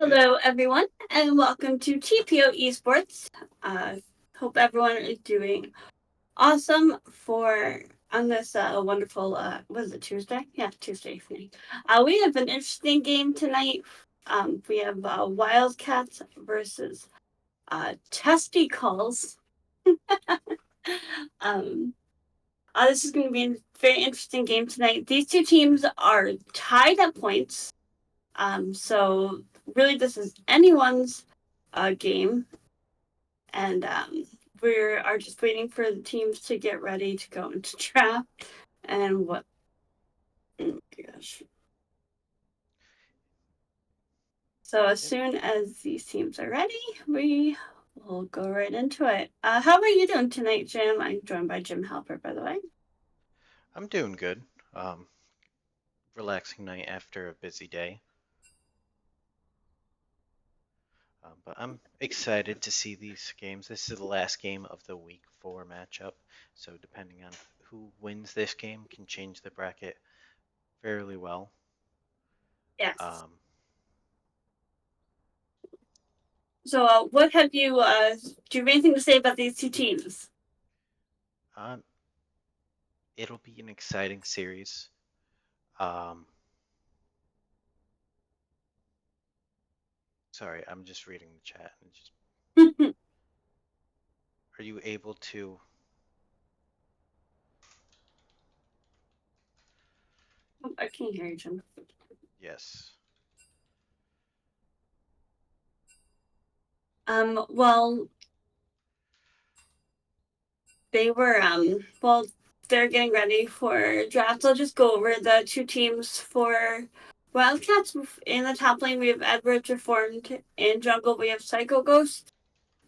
Hello, everyone, and welcome to TPO Esports. Hope everyone is doing awesome for on this wonderful was it Tuesday? Yeah, Tuesday evening. We have an interesting game tonight. We have Wildcats versus Testy Culls. um, this is going to be a very interesting game tonight. These two teams are tied at points. So really, this is anyone's game, and we are just waiting for the teams to get ready to go into draft. And what? Oh gosh! So as Yep, soon as these teams are ready, we will go right into it. How are you doing tonight, Jim? I'm joined by Jim Halper, by the way. I'm doing good. Um, Relaxing night after a busy day. But I'm excited to see these games. This is the last game of the week 4 matchup, so depending on who wins this game can change the bracket fairly well. Yes. Um, So, what have you? Do you have anything to say about these two teams? um, it'll be an exciting series. Um, Sorry, I'm just reading the chat. Are you able to? I can't hear you, Jim. Yes. Well, they were well they're getting ready for drafts. I'll just go over the two teams for Wildcats. In the top lane we have Edwards Reformed. In jungle we have Psycho Ghost.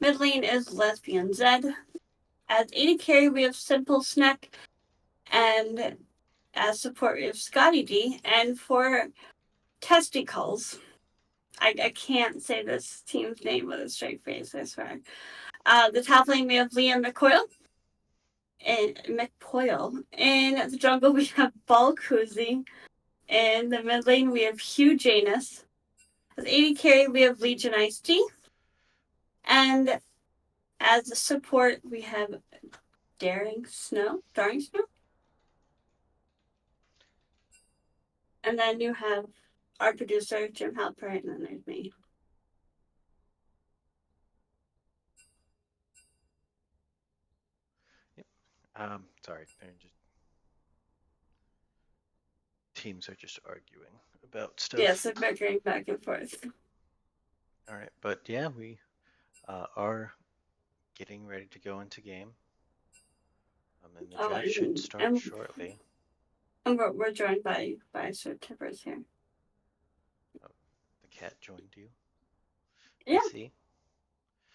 Mid lane is Lesbian Zed. As AD carry we have Simple Snack, and as support we have Scotty D. And for Testicles, I can't say this team's name with a straight face, I swear. The top lane we have Liam McCoyle and McPoyle. In the jungle, we have Balkuzi. In the mid lane, we have Hugh Janus. As AD carry, we have Legion Ice T. And as a support, we have Daring Snow. And then you have our producer, Jim Halpert, and then there's me. Yep. Sorry, teams are just arguing about Yes, stuff. I'm bickering back and forth. All right, but yeah, we are getting ready to go into game. And the Oh, draft should start and shortly. we're joined by Sir Tippers here. Oh, the cat joined you. I Yeah, see.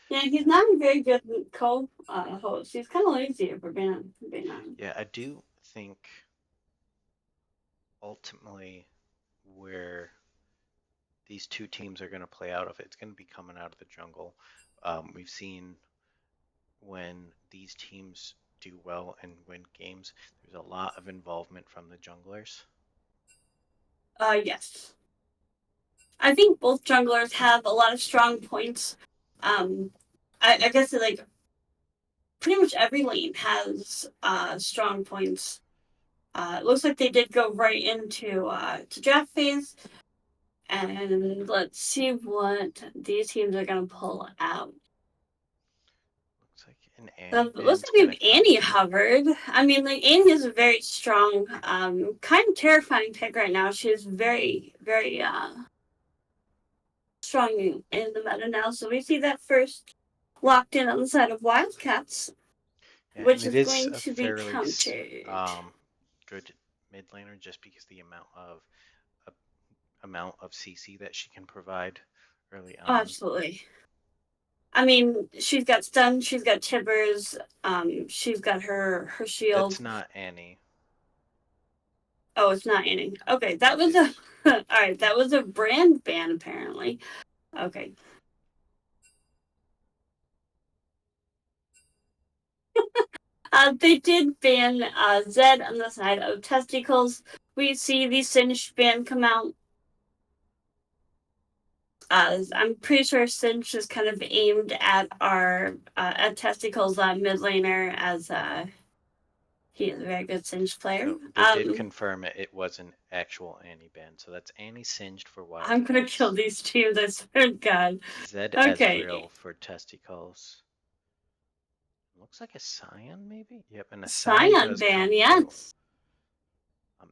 yeah, he's Yeah, not a very good co-host. He's kind of lazy, if we're being honest. yeah. I do think ultimately where these two teams are going to play out of it's going to be coming out of the jungle. We've seen when these teams do well and win games, there's a lot of involvement from the junglers. Yes. I think both junglers have a lot of strong points. Um, I guess like pretty much every lane has strong points. It looks like they did go right into to draft phase, and let's see what these teams are gonna pull out. Looks like an Annie It looks ban's like we going to have come. Annie Hubbard. I mean, like Annie is a very strong, kind of terrifying pick right now. She is very strong in the meta now. So we see that first locked in on the side of Wildcats, Yeah, and which it is is going a to be fairly countered. good mid laner just because the uh, amount of CC that she can provide early Oh, on. absolutely. I mean, she's got stun, she's got tibbers, she's got her That's shield. not Annie. Oh, it's not Annie. Okay, that was a It's all right. That was a brand ban apparently. Okay, they did ban Zed on the side of testicles. We see the Singed ban come out. I'm pretty sure Cinch is kind of aimed at our at Testicles mid laner as he is a very good Cinch player. So they did confirm it. It was an actual Annie ban. So that's Annie Singed for I'm gonna kill Wildcats. these teams. I swear to God. Zed Okay, Ezreal for Testy Culls. Looks like a Scion, maybe? Yep, and a Scion Scion does ban, come through. yes.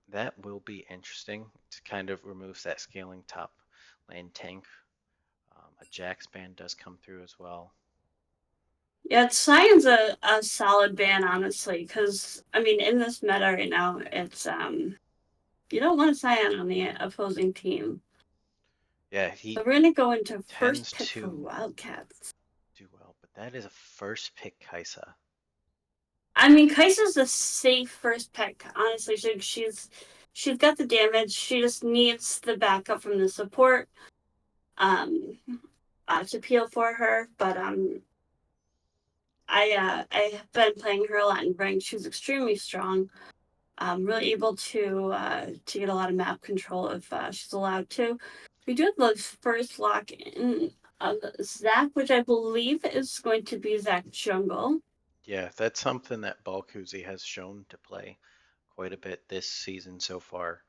That will be interesting. To kind of removes that scaling top lane tank. A Jax ban does come through as well. Yeah, Scion's a solid ban, honestly, because I mean, in this meta right now, it's you don't want a Scion on the opposing team. Yeah, So he we're gonna go into first tends pick for to Wildcats. do well, but that is a first pick Kaisa. I mean, Kaisa's a safe first pick, honestly. She's got the damage. She just needs the backup from the support um to peel for her. But I have been playing her a lot in ranked. She's extremely strong. Really able to get a lot of map control if she's allowed to. We do have the first lock in Zach, which I believe is going to be Zach Jungle. Yeah, that's something that Balkuzi has shown to play quite a bit this season so far,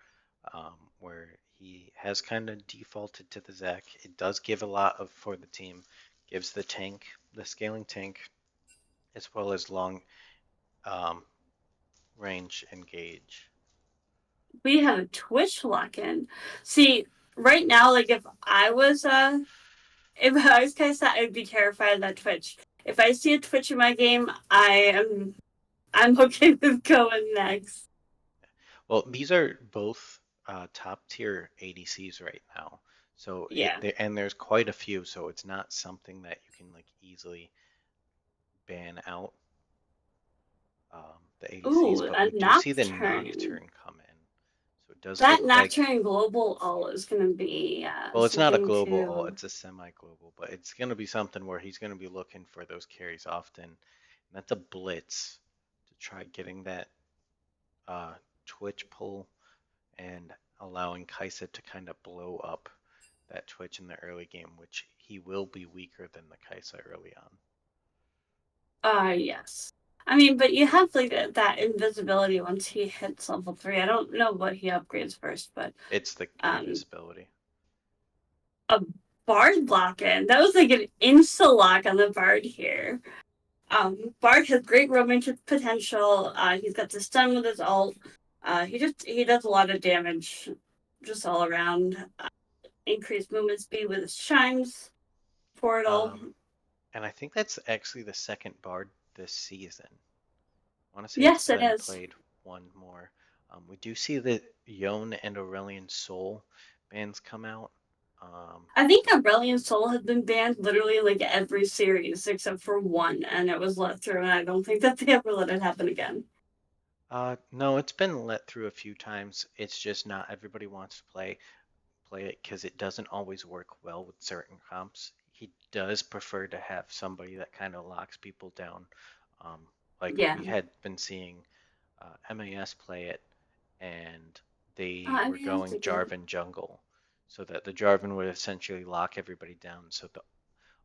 where he has kind of defaulted to the Zac. It does give a lot of for the team, gives the tank, the scaling tank, as well as long um, range engage. We have a Twitch lock in. See, right now, like if I was kind of sad, I'd be terrified of that Twitch. If I see a Twitch in my game, I'm okay with going next. Well, these are both top tier ADCs right now. So Yeah. and there's quite a few, so it's not something that you can like easily ban out the ADCs, Ooh, but a we do see the Nocturne. Nocturne come in. So it does That look like, Nocturne global all is going to be well, it's not a something global ult, to. it's a semi-global, but it's going to be something where he's going to be looking for those carries often. And that's a blitz to try getting that uh, Twitch pull and allowing Kaisa to kind of blow up that Twitch in the early game, which he will be weaker than the Kaisa early on. Yes. I mean, but you have like that invisibility once he hits level 3. I don't know what he upgrades first, but It's the um, invisibility. a Bard lock in. That was like an insta lock on the Bard here. Bard has great roaming potential. He's got the stun with his ult. He does a lot of damage, just all around. Increased movement speed with his chimes portal. Um, and I think that's actually the second Bard this season. I want to say it's Yes, it been is. played one more. We do see the Yone and Aurelion Soul bands come out. I think So, Aurelion Soul has been banned literally like every series except for one, and it was let through, and I don't think that they ever let it happen again. no, it's been let through a few times. It's just not everybody wants to play it because it doesn't always work well with certain comps. He does prefer to have somebody that kind of locks people down. Um, like Yeah. we had been seeing MAS play it, and they I were mean, that's going a good. Jarvan jungle, so that the Jarvan would essentially lock everybody down, so the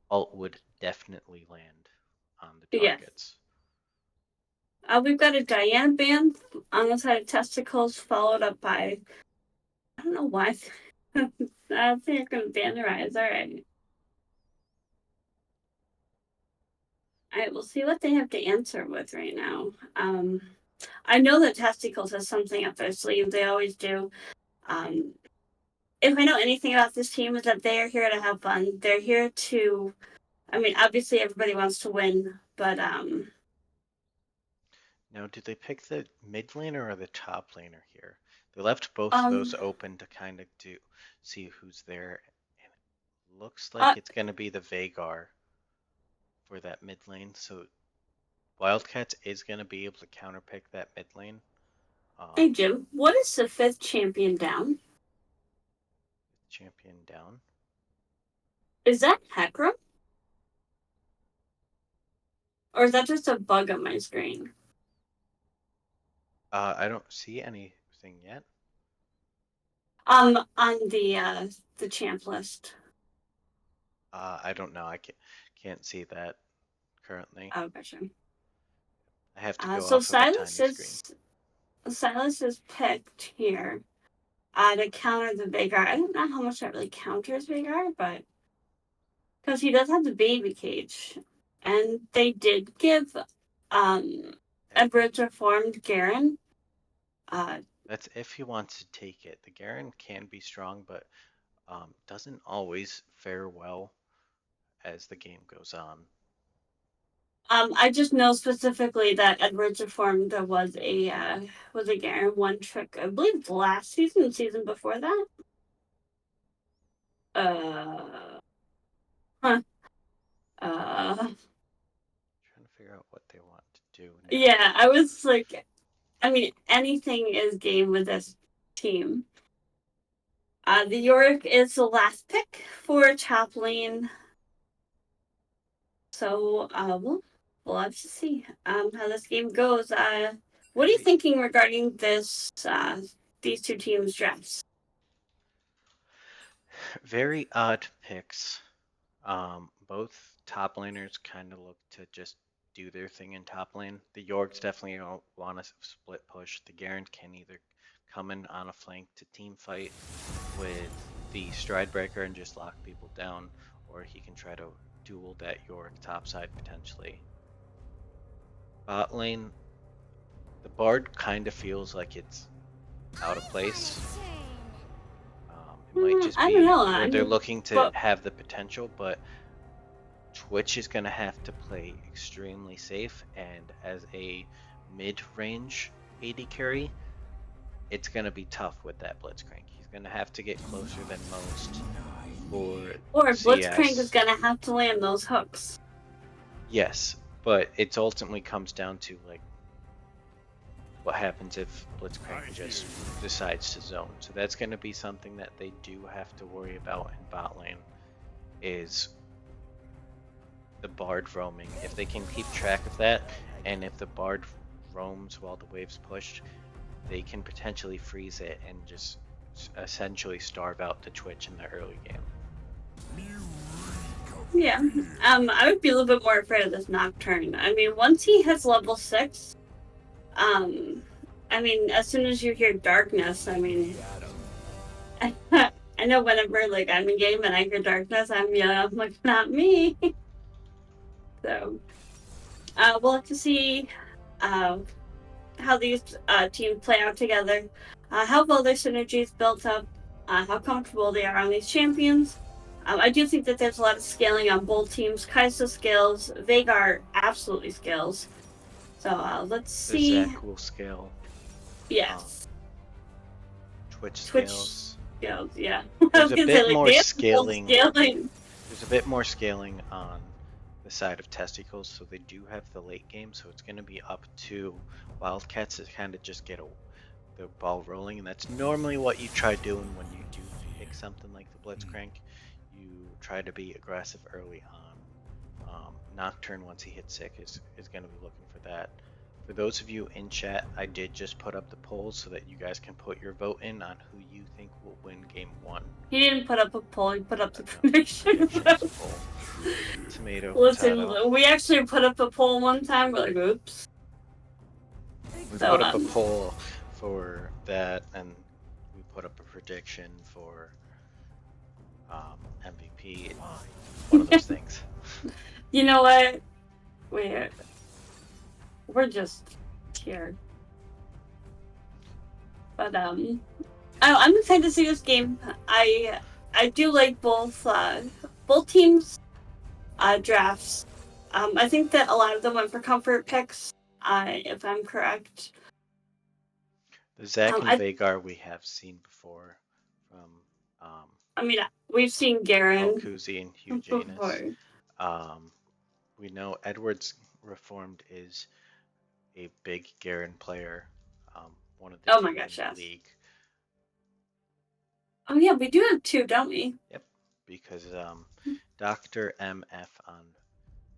ult would definitely land on the Yes. targets. We've got a Diana band on the side of testicles, followed up by I don't know why. I think you're gonna ban the rise. All right. All right. We'll see what they have to answer with right now. I know that testicles has something up their sleeve. They always do. Um, if I know anything about this team, is that they are here to have fun. They're here to. I mean, obviously everybody wants to win, but Now, did they pick the mid laner or the top laner here? They left both of those um, open to kind of do see who's there. And it looks uh, like it's going to be the Veigar for that mid lane. So Wildcats is going to be able to counterpick that mid lane. hey Um, Jim, what is the fifth champion down? champion down. Is that Hecarim? Or is that just a bug on my screen? I don't see anything yet. On the champ list. I don't know. I can't see that currently. Oh, gotcha. I have to go So off of a tiny screen. Silas is picked here to counter the Vagar. I don't know how much that really counters Vagar, but because he does have the baby cage, and they did give Edward's reformed Garen. That's if he wants to take it. The Garen can be strong, but doesn't always fare well as the game goes on. I just know specifically that Edward's reformed was a Garen one trick. I believe last season, season before that. Uh, huh. Trying to figure out what they want to do now. Yeah, I was like, I mean, anything is game with this team. The Yorick is the last pick for top lane. So we'll have to see how this game goes. What are you thinking regarding these two teams' drafts? Very odd picks. Both top laners kind of look to just do their thing in top lane. The Yorks definitely want to split push. The Garen can either come in on a flank to team fight with the Stride Breaker and just lock people down, or he can try to duel that Yorick topside potentially. Bot lane, the Bard kind of feels like it's out of place. It might just I be don't know. where they're looking to but have the potential, but Twitch is going to have to play extremely safe, and as a mid-range AD carry, it's going to be tough with that Blitzcrank. He's going to have to get closer than most for or CS. Blitzcrank is gonna have to land those hooks. Yes, but it ultimately comes down to like what happens if Blitzcrank just decides to zone. So that's going to be something that they do have to worry about in bot lane is the Bard roaming. If they can keep track of that, and if the Bard roams while the wave's pushed, they can potentially freeze it and just essentially starve out the Twitch in the early game. Yeah. I would be a little bit more afraid of this Nocturne. I mean, once he hits level 6, I mean, as soon as you hear darkness, I mean, I know whenever like I'm in game and I hear darkness, I'm like, not me. So, we'll have to see how these teams play out together, how well their synergy is built up, how comfortable they are on these champions. I do think that there's a lot of scaling on both teams. Kai'Sa scales, Veigar absolutely scales. So let's see. The Zach will scale. Yes. Twitch scales, yeah. There's a bit more scaling. There's a bit more scaling on the side of Testicles, so they do have the late game, so it's going to be up to Wildcats to kind of just get the ball rolling, and that's normally what you try doing when you do pick something like the Blitzcrank. You try to be aggressive early on. Nocturne, once he hits sick, is going to be looking for that. For those of you in chat, I did just put up the polls so that you guys can put your vote in on who you think will win game 1. He didn't put up a poll, he put up the prediction vote. Tomato, Listen, potato. we actually put up a poll one time, we're like, oops. We put up a poll for that, and we put up a prediction for MVP. One of those things. You know what? We're just here. But I'm excited to see this game. I do like both teams' drafts. I think that a lot of them went for comfort picks, if I'm correct. The Zac and Veigar we have seen before from. I mean, we've seen Garen, Kuzi, and Hugh Janus. We know Edwards Reformed is a big Garen player. One of the two in the league. Oh yeah, we do have 2, don't we? Yep, because Dr. MF on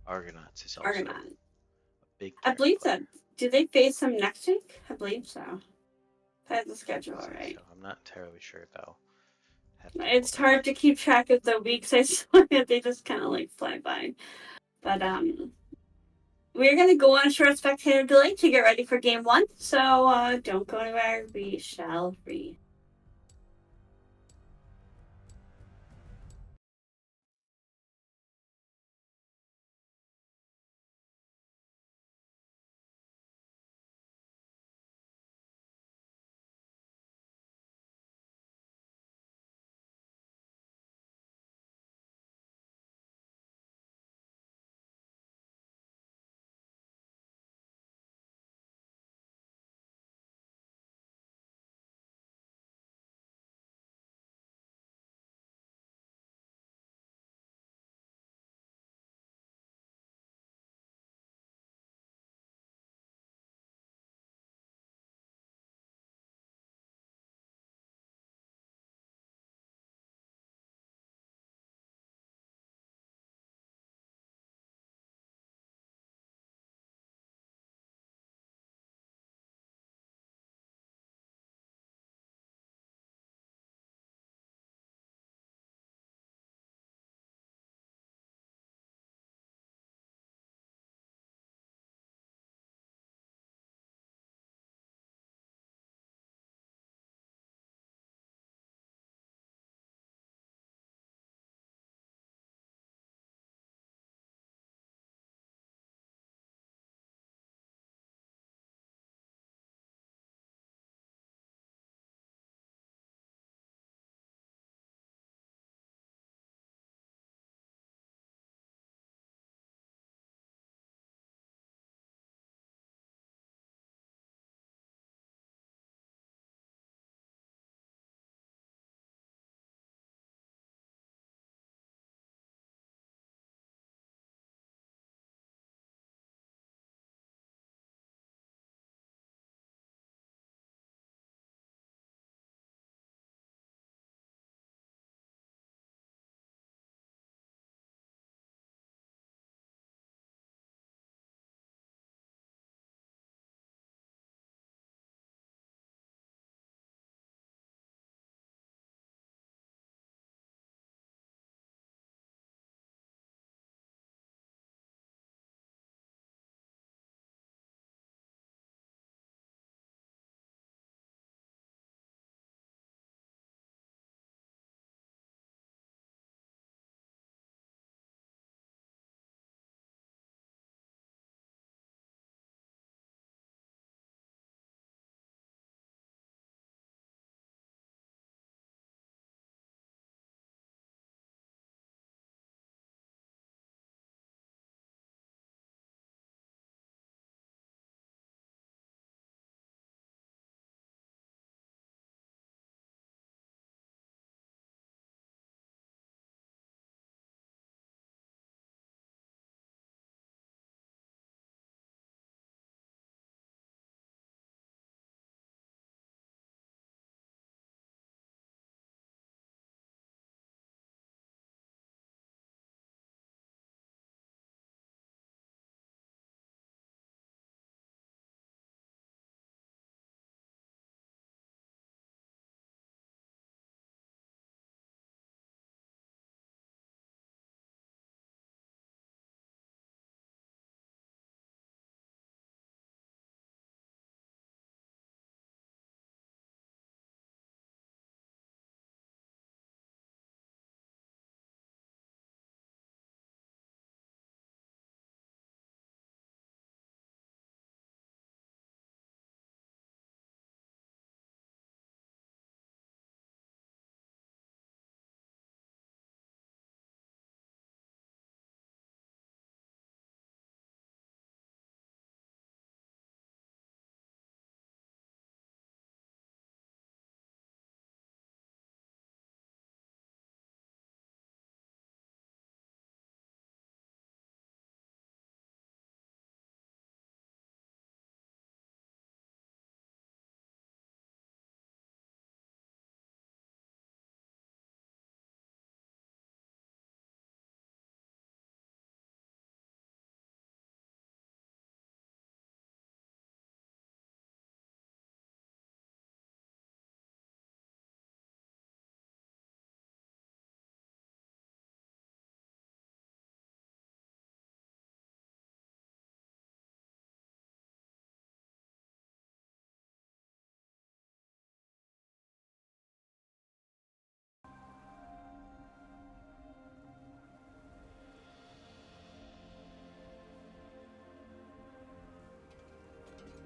Argonauts is also a big Garen I believe player. that. Do they face him next week? I believe so. I have the schedule right. So I'm not entirely sure though. Have to go It's back. hard to keep track of the weeks. I swear they just kind of like fly by. But we're gonna go on a short spectator delay to get ready for game one. So don't go anywhere. We shall read.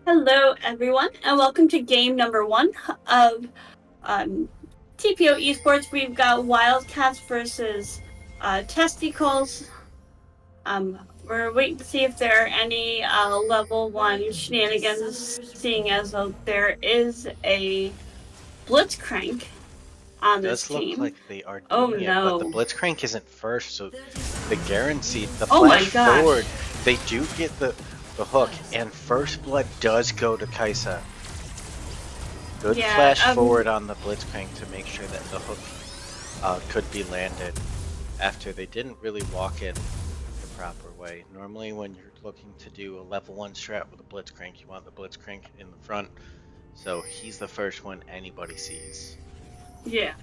Hello, everyone, and welcome to game number 1 of um, TPO Esports. We've got Wildcats versus Testy Culls. We're waiting to see if there are any level 1 shenanigans, seeing as though there is a Blitzcrank on this Does look team. like they are Oh doing it, but the no. Blitzcrank isn't first, so the guarantee, the Oh my flash gosh. forward, they do get the hook, and first blood does go to Kaisa. Good flash forward on the Blitzcrank to make sure that the hook could be landed after they didn't really walk in the proper way. Normally when you're looking to do a level 1 strat with a Blitzcrank, you want the Blitzcrank in the front, so he's the first one anybody sees. Yeah.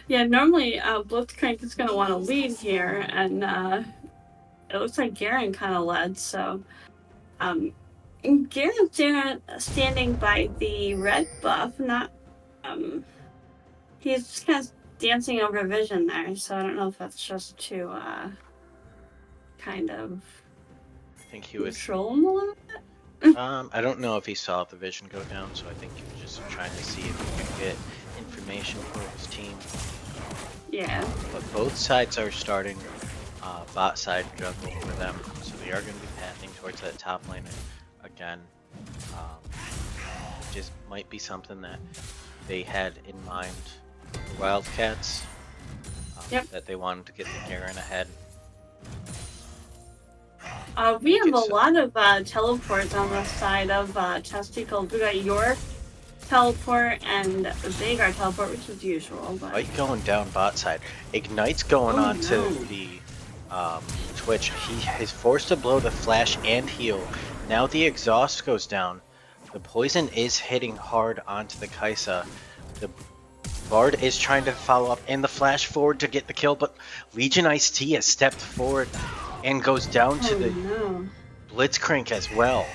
Yeah, normally Blitzcrank is going to want to lead here, and it looks like Garen kind of led, so Garen's standing by the red buff, not he's kind of dancing over vision there, so I don't know if that's just to kind of I think he was control him a little bit. I don't know if he saw the vision go down, so I think he was just trying to see if he could get information for his team. Yeah. But both sides are starting bot side jungle for them, so they are going to be pathing towards that top lane again. Just might be something that they had in mind for Wildcats, that they wanted to get the Garen ahead. We have a lot of teleports on the side of Testicles. We got York teleport and Veigar teleport, which is usual. But... Fight going down bot side. Ignite's going on to the Twitch. He is forced to blow the flash and heal. Now the exhaust goes down. The poison is hitting hard onto the Kaisa. The Bard is trying to follow up and the flash forward to get the kill, but Legion Ice-T has stepped forward and goes down to the Blitzcrank as well.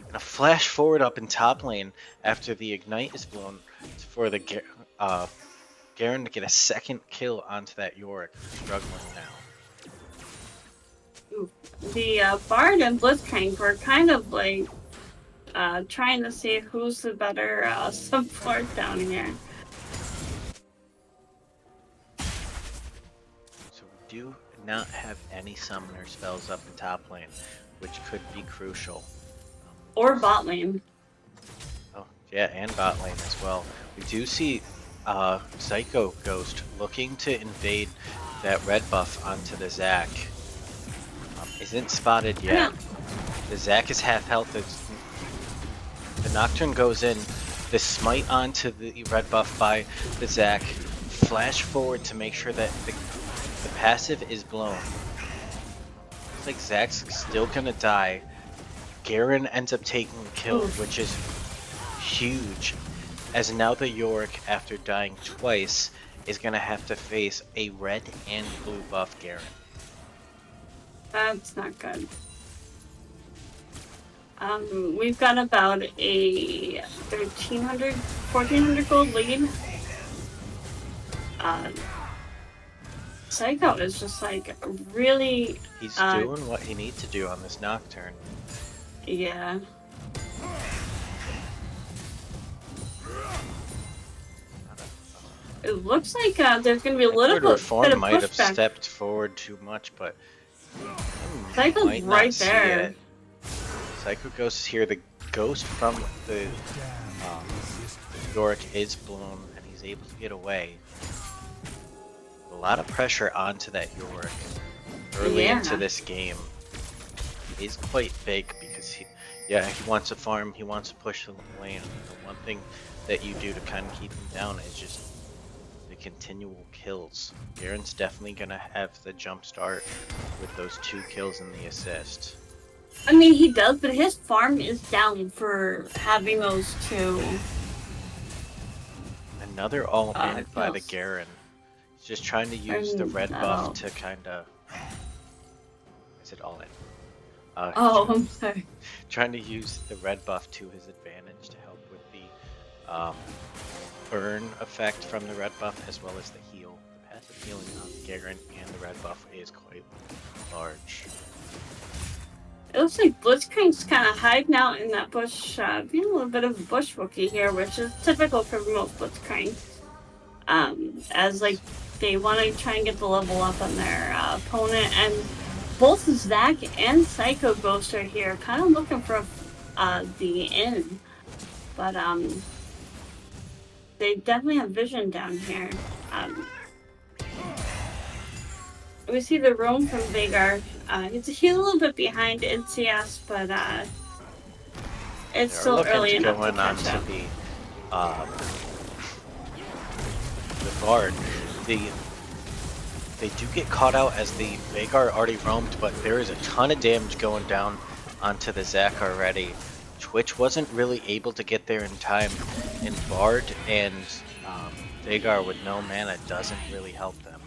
And a flash forward up in top lane after the Ignite is blown for the Garen to get a second kill onto that Yorick, struggling now. The Bard and Blitzcrank were kind of like trying to see who's the better support down here. So we do not have any summoner spells up in top lane, which could be crucial. Or bot lane. Oh, yeah, and bot lane as well. We do see Psycho Ghost looking to invade that red buff onto the Zac. Isn't spotted yet. Yeah. The Zac is half health. The Nocturne goes in. The smite onto the red buff by the Zac. Flash forward to make sure that the passive is blown. Looks like Zac's still gonna die. Garen ends up taking the kill, which is huge, as now the Yorick, after dying twice, is gonna have to face a red and blue buff Garen. That's not good. We've got about a 1,300, 1,400 gold lead. Psycho is just like really... He's doing what he needs to do on this Nocturne. Yeah. It looks like there's going to be a little bit of Reform might have pushback. stepped forward too much, but Psycho's right there. Psycho Ghost is here. The ghost from the Yorick is blown, and he's able to get away. A lot of pressure onto that Yorick early into this game is quite big because he wants to farm, he wants to push the lane. The one thing that you do to kind of keep him down is just the continual kills. Garen's definitely gonna have the jump start with those 2 kills and the assist. I mean, he does, but his farm is down for having those 2. Another all-in by the Garen. He's just trying to use the red buff to kind of... Is it all-in? I'm sorry. Trying to use the red buff to his advantage to help with the burn effect from the red buff as well as the heal. The passive healing on Garen and the red buff is quite large. It looks like Blitzcrank's kind of hiding out in that bush, being a little bit of a bush rookie here, which is typical for most Blitzcranks. As like they want to try and get the level up on their opponent, and both Zach and Psycho Ghost are here, kind of looking for the in, but they definitely have vision down here. We see the roam from Vagar. He's a little bit behind NCS, but it's They're still looking early to enough go to in catch up. onto the guard. They do get caught out as the Vagar already roamed, but there is a ton of damage going down onto the Zac already. Twitch wasn't really able to get there in time, and Bard and Vagar with no mana doesn't really help them.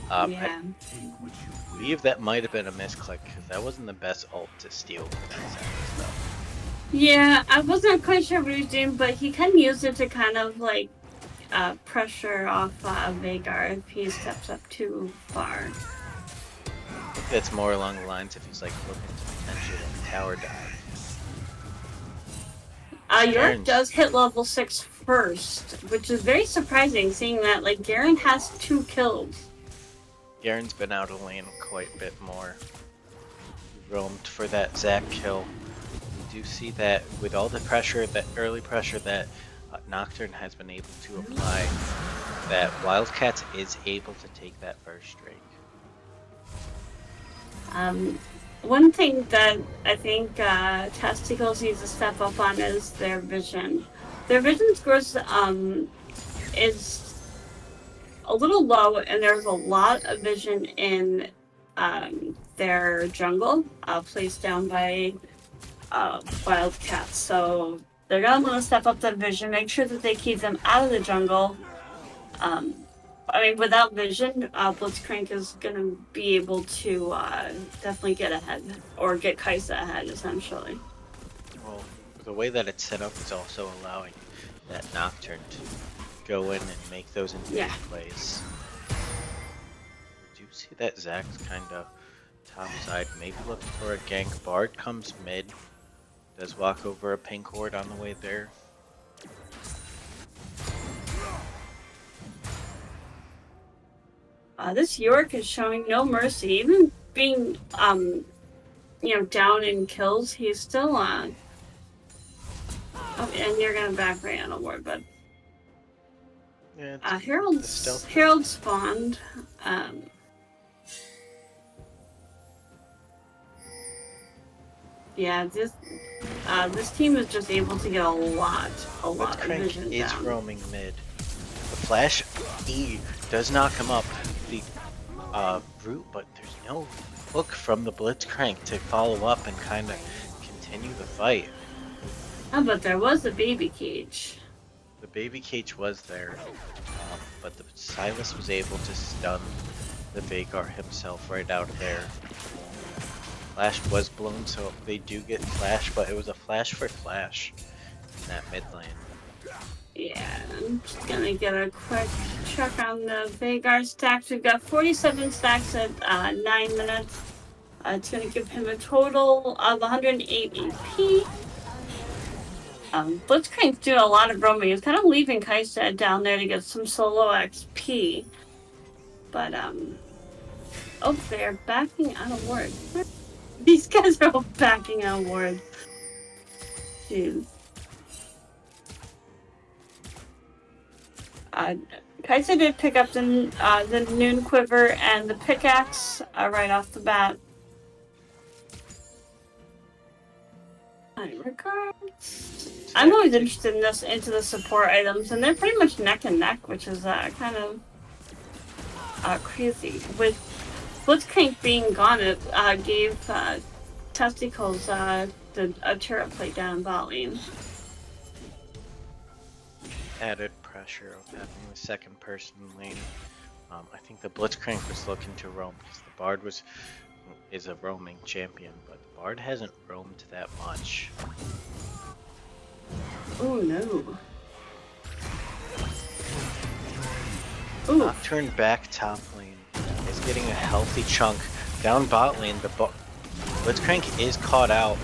Yeah. I believe that might have been a misclick, because that wasn't the best ult to steal for that Zac stuff. Yeah, I wasn't quite sure what he was doing, but he kind of used it to kind of like pressure off Vagar if he steps up too far. I think that's more along the lines if he's like looking to potentially like tower dive. York does hit level 6 first, which is very surprising, seeing that like Garen has 2 kills. Garen's been out of lane quite a bit more. He roamed for that Zac kill. You do see that with all the pressure, that early pressure that Nocturne has been able to apply, that Wildcats is able to take that first strike. One thing that I think Testy needs to step up on is their vision. Their vision scores is a little low, and there's a lot of vision in their jungle, placed down by Wildcats. So they're gonna want to step up that vision, make sure that they keep them out of the jungle. I mean, without vision, Blitzcrank is going to be able to definitely get ahead, or get Kaisa ahead, essentially. Well, the way that it's set up is also allowing that Nocturne to go in and make those invade plays. We do see that Zac's kind of top side, maybe looking for a gank. Bard comes mid, does walk over a pink ward on the way there. This York is showing no mercy, even being down in kills. He's still on. Oh, and you're gonna back right on a ward, but Herald spawned. Yeah, this team is just able to get a lot of vision down. Is roaming mid. The flash E does not come up the root, but there's no hook from the Blitzcrank to follow up and kind of continue the fight. Oh, but there was a baby cage. The baby cage was there, but the Silas was able to stun the Vagar himself right out of there. Flash was blown, so they do get flash, but it was a flash for flash in that mid lane. Yeah, I'm just gonna get a quick check on the Vagar stacks. We've got 47 stacks at 9 minutes. It's gonna give him a total of 108 AP. Blitzcrank's doing a lot of roaming. He's kind of leaving Kaisa down there to get some solo XP. But, oh, they're backing out of ward. These guys are all backing out of ward. Jeez. Kaisa did pick up the Noon Quiver and the pickaxe right off the bat. Regards. I'm always interested in into the support items, and they're pretty much neck and neck, which is kind of crazy. With Blitzcrank being gone, it gave Testy Culls a turret plate down in bot lane. Added pressure of having the second person lane. I think the Blitzcrank was looking to roam because the Bard is a roaming champion, but the Bard hasn't roamed that much. Oh no. Nocturne back top lane is getting a healthy chunk. Down bot lane, Blitzcrank is caught out.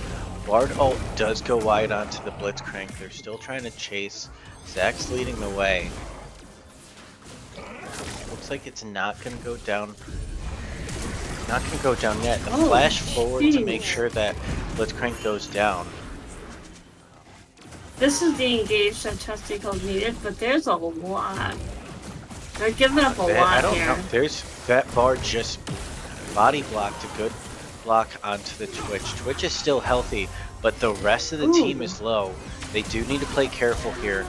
Bard ult does go wide onto the Blitzcrank. They're still trying to chase. Zach's leading the way. Looks like it's not going to go down. Not going to go down yet. The flash forward to make sure that Blitzcrank goes down. This is the engage that Testy Culls needed, but there's a lot. They're giving up a lot I don't here. know. There's that Bard just body blocked a good block onto the Twitch. Twitch is still healthy, but the rest of the team is low. They do need to play careful here.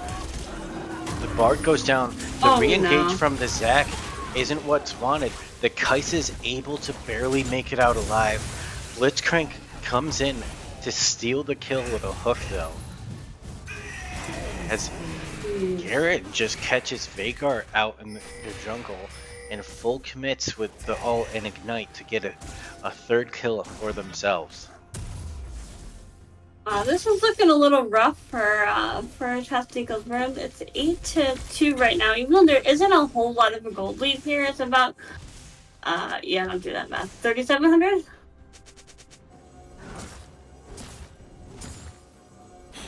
The Bard goes down. The re-engage from the Zac isn't what's wanted. The Kais is able to barely make it out alive. Blitzcrank comes in to steal the kill with a hook though. As Garrett just catches Veigar out in the jungle and full commits with the ult and ignite to get a third kill for themselves. This is looking a little rough for Testy Culls. It's 8-2 right now, even though there isn't a whole lot of a gold lead here. It's about yeah, I'll do that math. 3,700.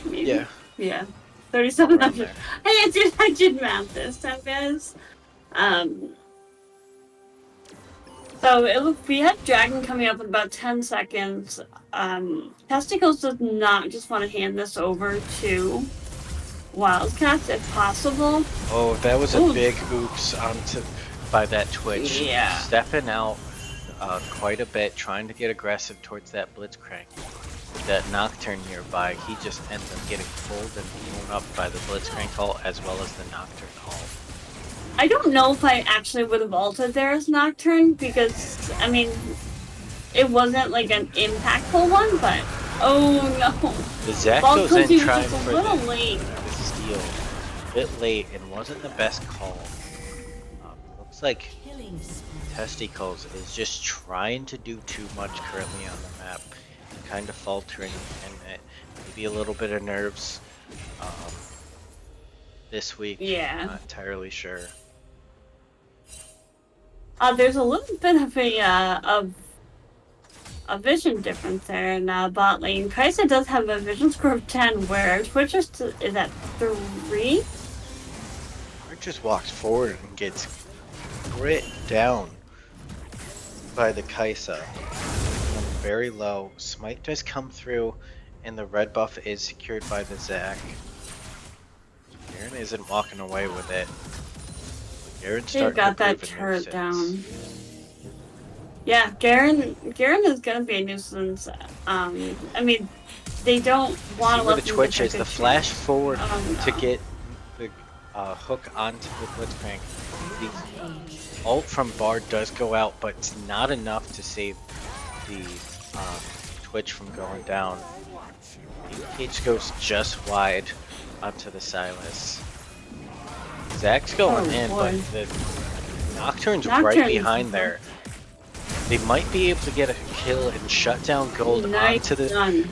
Maybe. Yeah. 3,700. I did math this time, guys. So we have Dragon coming up in about 10 seconds. Testy Culls does not just want to hand this over to Wildcats if possible. Oh, that was a big oops by that Twitch. Yeah. Stepping out quite a bit, trying to get aggressive towards that Blitzcrank. With that Nocturne nearby, he just ends up getting pulled and blown up by the Blitzcrank ult as well as the Nocturne ult. I don't know if I actually would have ulted there as Nocturne because, I mean, it wasn't like an impactful one, but oh no. The Zac goes in trying for the steal. A bit late and wasn't the best call. Looks like Testy Culls is just trying to do too much currently on the map. Kind of faltering and maybe a little bit of nerves this week. Yeah. I'm not entirely sure. There's a little bit of a vision difference there in bot lane. Kaisa does have a vision score of 10, where Twitch is at 3. Or just walks forward and gets grit down by the Kaisa. Very low. Smite does come through, and the red buff is secured by the Zac. Garen isn't walking away with it. Garen's starting got to that turret down. Yeah, Garen is gonna be a nuisance. I mean, they don't want to let the Twitch is the flash forward to get the hook onto the Blitzcrank. The ult from Bard does go out, but it's not enough to save the Twitch from going down. Cage goes just wide onto the Silas. Zac's going in, but the Nocturne's right behind there. They might be able to get a kill and shut down gold onto the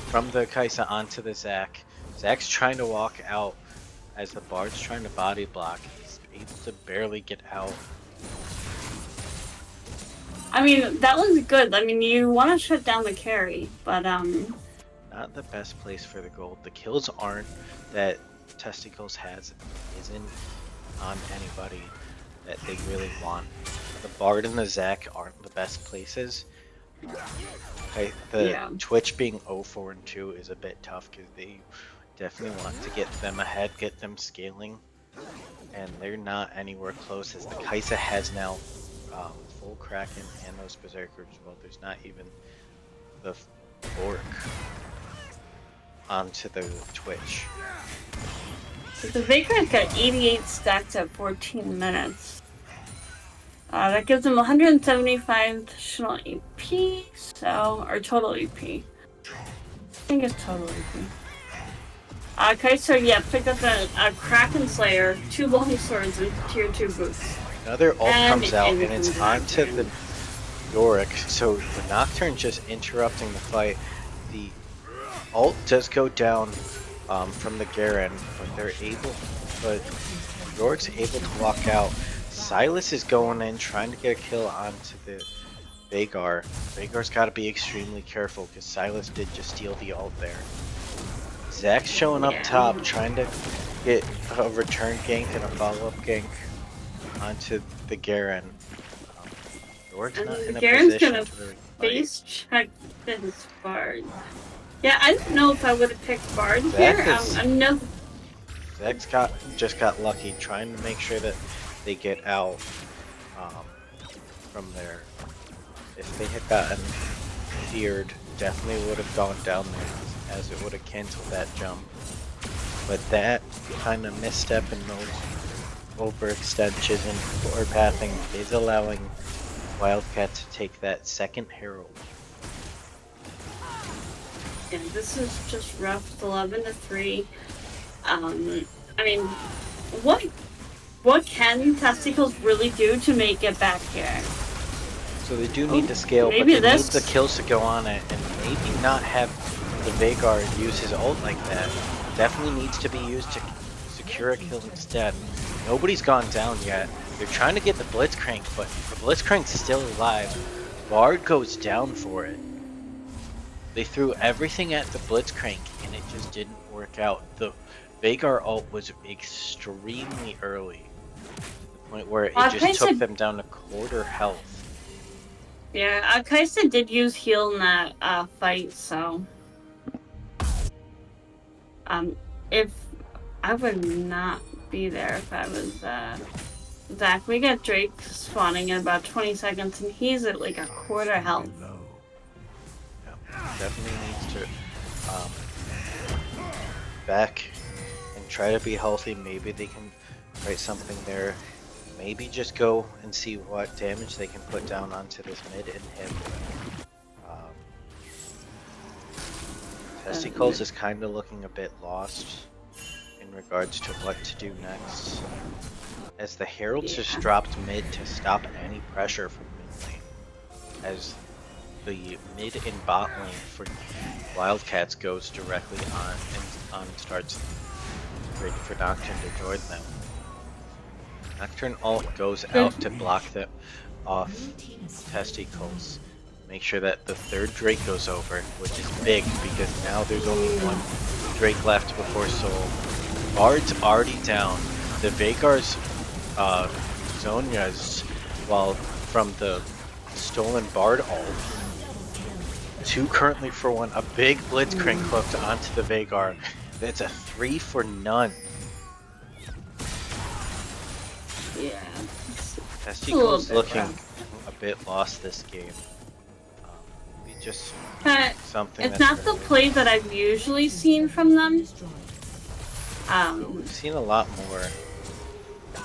from the Kaisa onto the Zac. Zac's trying to walk out as the Bard's trying to body block. He's able to barely get out. I mean, that was good. I mean, you want to shut down the carry, but not the best place for the gold. The kills aren't that Testy Culls has isn't on anybody that they really want. The Bard and the Zac aren't the best places. Twitch being 0-4-2 is a bit tough because they definitely want to get them ahead, get them scaling, and they're not anywhere close as the Kaisa has now full Kraken and those Berserkers. Well, there's not even the fork onto the Twitch. The Veigar's got 88 stacks at 14 minutes. That gives him 175 additional EP, or total EP. I think it's total EP. Okay, so yeah, picked up a Kraken Slayer, 2 long swords, and tier 2 boots. Another ult comes out, and it's onto the Yorick, so the Nocturne just interrupting the fight. The ult does go down from the Garen, but Yorick's able to walk out. Silas is going in, trying to get a kill onto the Vagar's got to be extremely careful because Silas did just steal the ult there. Zach's showing up top, trying to get a return gank and a follow-up gank onto the Garen. Yorick's not in a position to really fight. Face check his Bard. Yeah, I don't know if I would have picked Bard here. Zach's just got lucky, trying to make sure that they get out from there. If they had gotten feared, definitely would have gone down there, as it would have canceled that jump. But that kind of misstep in those overextensions and forward pathing is allowing Wildcats to take that second Herald. Yeah, this is just rough. It's 11-3. I mean, what can Testicles really do to make it back here? So they do need to scale, but they need the kills to go on it, and maybe not have the Vagar use his ult like that. Definitely needs to be used to secure a kill instead. Nobody's gone down yet. They're trying to get the Blitzcrank, but the Blitzcrank's still alive. Bard goes down for it. They threw everything at the Blitzcrank, and it just didn't work out. The Vagar ult was extremely early, to the point where it just took them down to quarter health. Yeah, Kaisa did use heal in that fight, so if I would not be there if I was Zach. We got Drake spawning in about 20 seconds, and he's at like a quarter health. Yeah, definitely needs to back and try to be healthy. Maybe they can write something there. Maybe just go and see what damage they can put down onto this mid and him. Testy Culls is kind of looking a bit lost in regards to what to do next, as the Herald just dropped mid to stop any pressure from mid lane, as the mid and bot lane for Wildcats goes directly on starts waiting for Nocturne to join them. Nocturne ult goes out to block them off Testy Culls. Make sure that the third Drake goes over, which is big because now there's only one Drake left before Soul. Bard's already down. The Vagar's Zonia's, while from the stolen Bard ult. 2 currently for 1. A big Blitzcrank hooked onto the Vagar. That's a 3 for none. Yeah. Testy Culls looking a bit lost this game. Just something. It's not the play that I've usually seen from them. We've seen a lot more.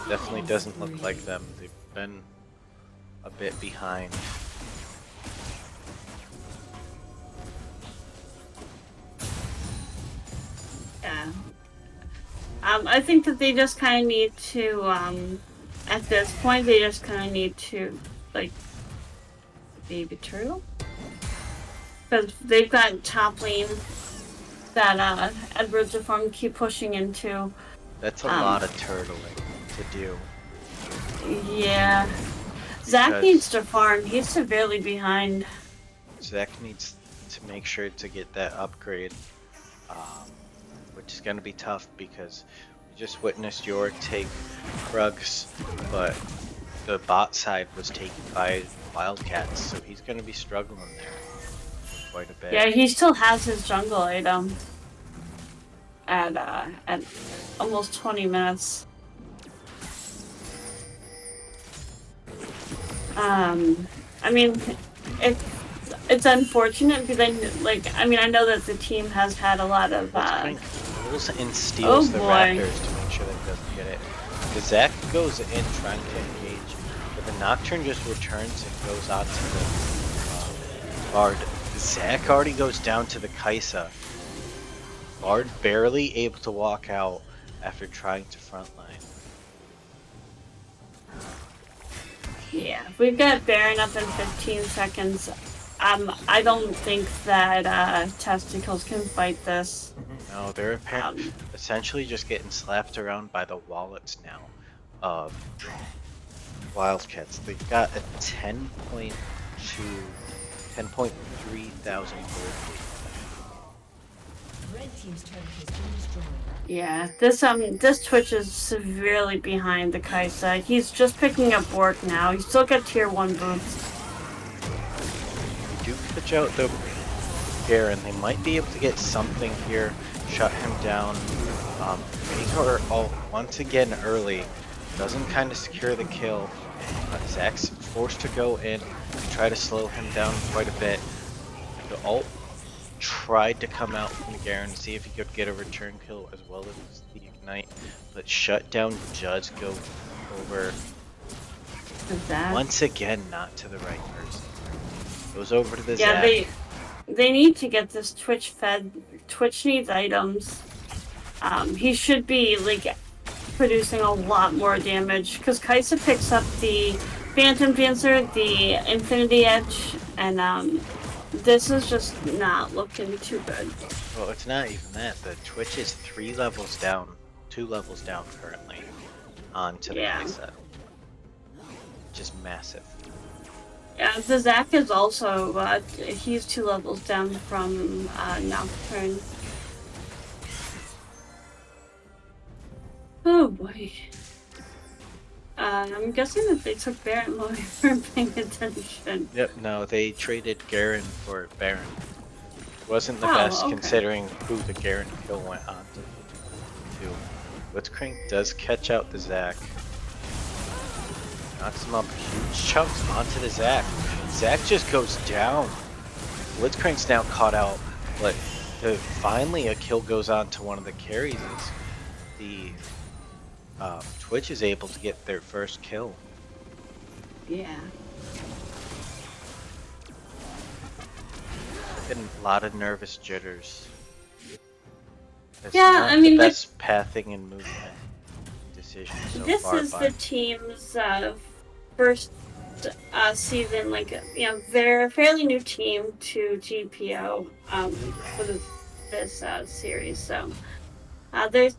Definitely doesn't look like them. They've been a bit behind. Yeah. I think that they just kind of need to, at this point, they just kind of need to, like, be true. Because they've got top lane that Edwards Reform keep pushing into. That's a lot of turtling to do. Yeah. Zach needs to farm. He's severely behind. Zach needs to make sure to get that upgrade, which is going to be tough because we just witnessed Yorick take Rugs, but the bot side was taken by Wildcats, so he's going to be struggling there quite a bit. Yeah, he still has his jungle item at almost 20 minutes. I mean, it's unfortunate because I know that the team has had a lot of pulls and steals the Raptors to make sure that he doesn't get it. The Zach goes in trying to engage, but the Nocturne just returns and goes out to the Bard. Zach already goes down to the Kaisa. Bard barely able to walk out after trying to frontline. Yeah, we've got Baron up in 15 seconds. I don't think that Testicles can fight this. No, they're apparently essentially just getting slapped around by the wallets now of Wildcats. They've got a 10-point to 10.3 thousand gold. Red team's turret has been destroyed. Yeah, this Twitch is severely behind the Kaisa. He's just picking up work now. He's still got tier 1 boots. Do pitch out the Garen. They might be able to get something here. Shut him down. Veigar ult once again early. Doesn't kind of secure the kill. Zack's forced to go in and try to slow him down quite a bit. The ult tried to come out from Garen, see if he could get a return kill as well as the ignite, but shutdown does go over. Once again, not to the right person. Goes over to the Yeah, Zac. they need to get this Twitch fed. Twitch needs items. He should be like producing a lot more damage because Kaisa picks up the Phantom Dancer, the Infinity Edge, and this is just not looking too good. Well, it's not even that. The Twitch is 3 levels down, 2 levels down currently onto the Kaisa. Just massive. Yeah, the Zac is also, he's 2 levels down from Nocturne. Oh boy. I'm guessing that they took Baron while we weren't paying attention. Yep, no, they traded Garen for Baron. Wasn't the best considering who the Garen kill went on to. Blitzcrank does catch out the Zac. Knocks him up huge chunks onto the Zac. Zac just goes down. Blitzcrank's now caught out, but finally a kill goes on to one of the carries. The Twitch is able to get their first kill. Yeah. Been a lot of nervous jitters. That's I mean, the best pathing and movement decision so this far. This is the team's first season, they're a fairly new team to GPO for this series, so there's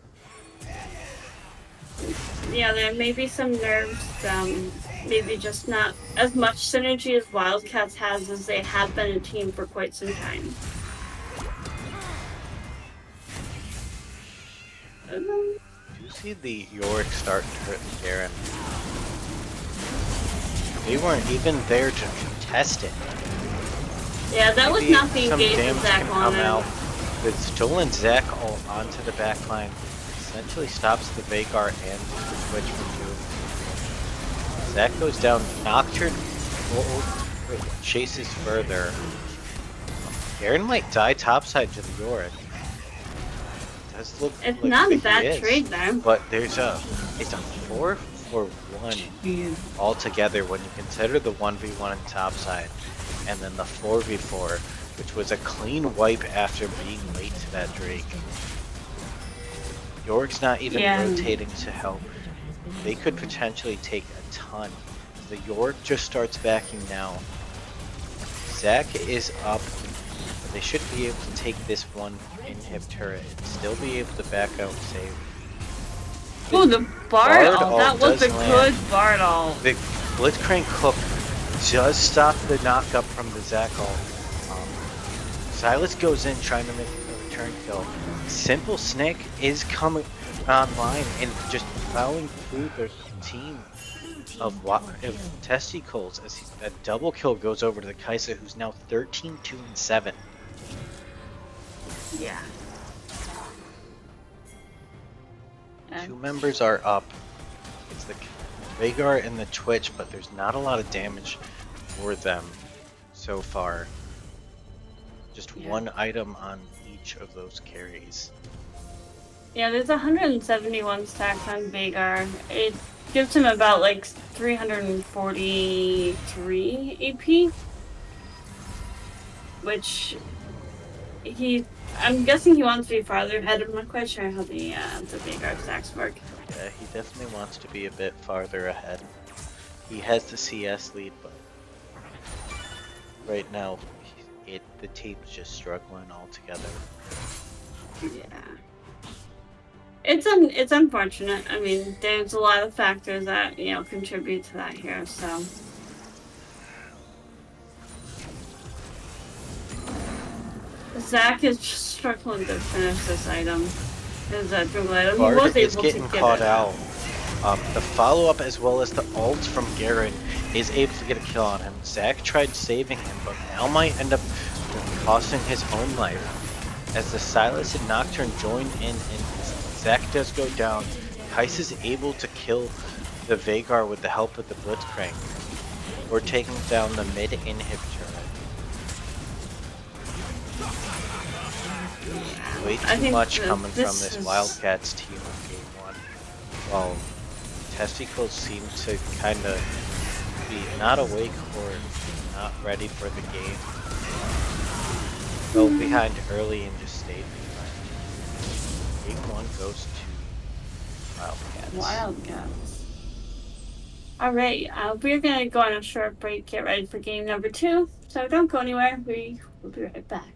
there may be some nerves, maybe just not as much synergy as Wildcats has, as they have been a team for quite some time. Do you see the Yorick start to hurt Garen? They weren't even there to test it. Yeah, that was not the engagement Zac wanted. Out. The stolen Zac ult onto the backline essentially stops the Veigar and the Twitch from 2. Zac goes down. Nocturne chases further. Garen might die topside to the Yorick. Does look it's like not a bad trade there. But it's a 4-for-1 altogether when you consider the 1v1 on topside and then the 4v4, which was a clean wipe after being late to that Drake. Yorick's not even rotating to help. They could potentially take a ton. The Yorick just starts backing now. Zac is up. They should be able to take this one inhib turret and still be able to back out and save. Oh, the Bard ult. That was a good Bard ult. The Blitzcrank hook does stop the knockup from the Zac ult. Silas goes in trying to make a return kill. Simple Snake is coming online and just plowing through the team of Testy Culls as a double kill goes over to the Kaisa, who's now 13-2-7. Yeah. 2 members are up. It's the Veigar and the Twitch, but there's not a lot of damage for them so far. Just one item on each of those carries. Yeah, there's 171 stacks on Veigar. It gives him about 343 AP, which I'm guessing he wants to be farther ahead. I'm not quite sure how the Veigar stacks work. Yeah, he definitely wants to be a bit farther ahead. He has the CS lead, but right now the team's just struggling altogether. Yeah. It's unfortunate. I mean, there's a lot of factors that contribute to that here. So Zach is just struggling to finish this item. His jungle item. He Bard was is able to getting get caught it out. The follow-up as well as the ult from Garen is able to get a kill on him. Zac tried saving him, but now might end up costing his own life. As the Silas and Nocturne join in and Zac does go down, Kais is able to kill the Veigar with the help of the Blitzcrank. We're taking down the mid inhibitor. Way too much coming from this Wildcats team in game 1. While Testicles seem to kind of be not awake or not ready for the game. Go behind early and just stay behind. Game 1 goes to Wildcats. Wildcats. Alright, we're gonna go on a short break, get ready for game number 2. So don't go anywhere. We will be right back.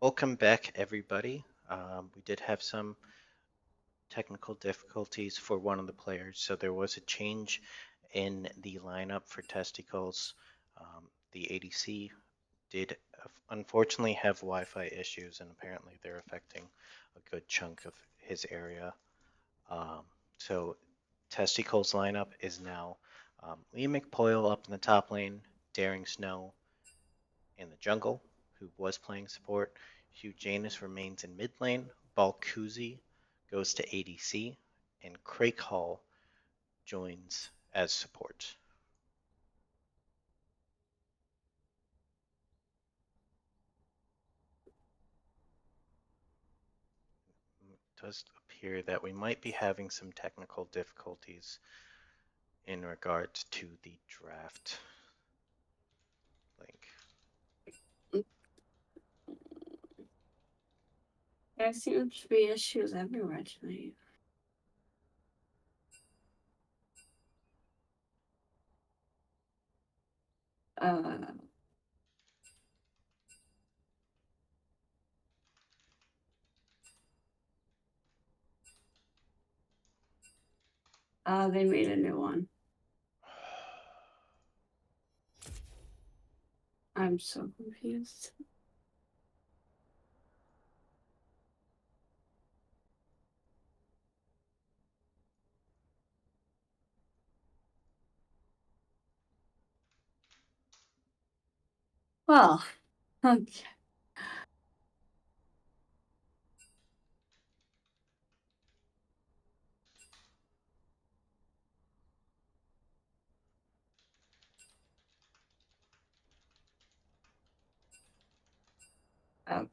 Welcome back, everybody. We did have some technical difficulties for one of the players, so there was a change in the lineup for Testicles. The ADC did unfortunately have Wi-Fi issues, and apparently they're affecting a good chunk of his area. So Testicles lineup is now Liam McPoyle up in the top lane, Daring Snow in the jungle, who was playing support. Hugh Janus remains in mid lane. Balkuzi goes to ADC, and Craig Hall joins as support. It does appear that we might be having some technical difficulties in regards to the draft link. There seems to be issues everywhere tonight. They made a new one. I'm so confused. Well, okay. Okay.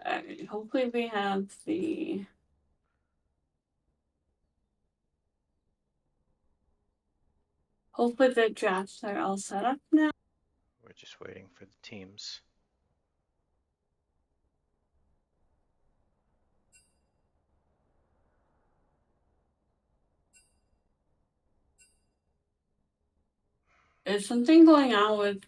Alright, hopefully we have the... Hopefully the drafts are all set up now. We're just waiting for the teams. Is something going on with...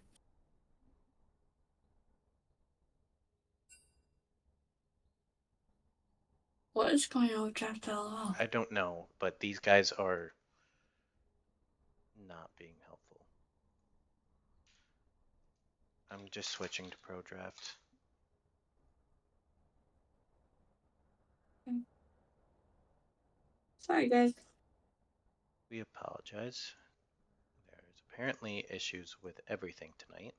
What is going on with Draft LOL? I don't know, but these guys are not being helpful. I'm just switching to Pro Draft. Sorry, guys. We apologize. There's apparently issues with everything tonight.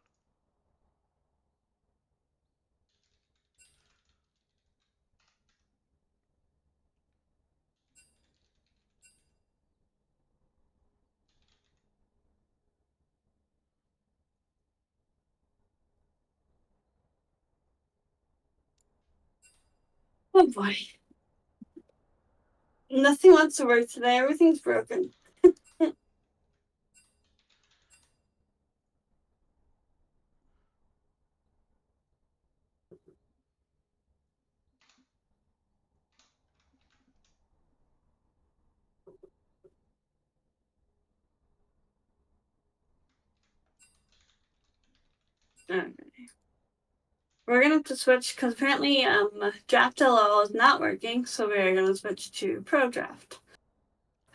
Oh boy. Nothing wants to work today. Everything's broken. Okay. We're gonna have to switch because apparently Draft LOL is not working, so we're gonna switch to Pro Draft.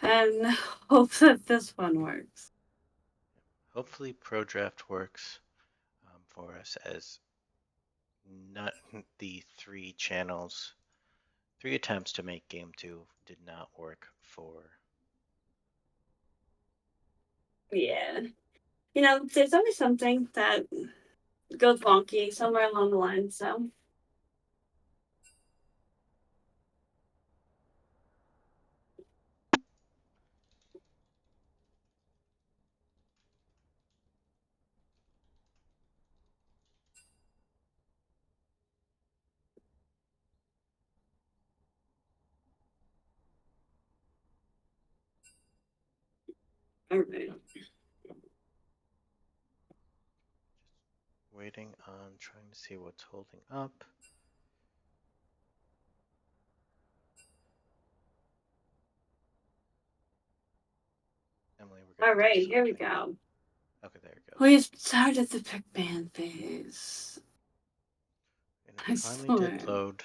And hope that this one works. Hopefully Pro Draft works for us, as not the three attempts to make Game 2 did not work for... Yeah. You know, there's always something that goes wonky somewhere along the line, so... Alright. Waiting on trying to see what's holding up. we're All gonna do right, here we something. go. Okay, there it goes. We've started the pick ban phase. And it I finally did swear. load.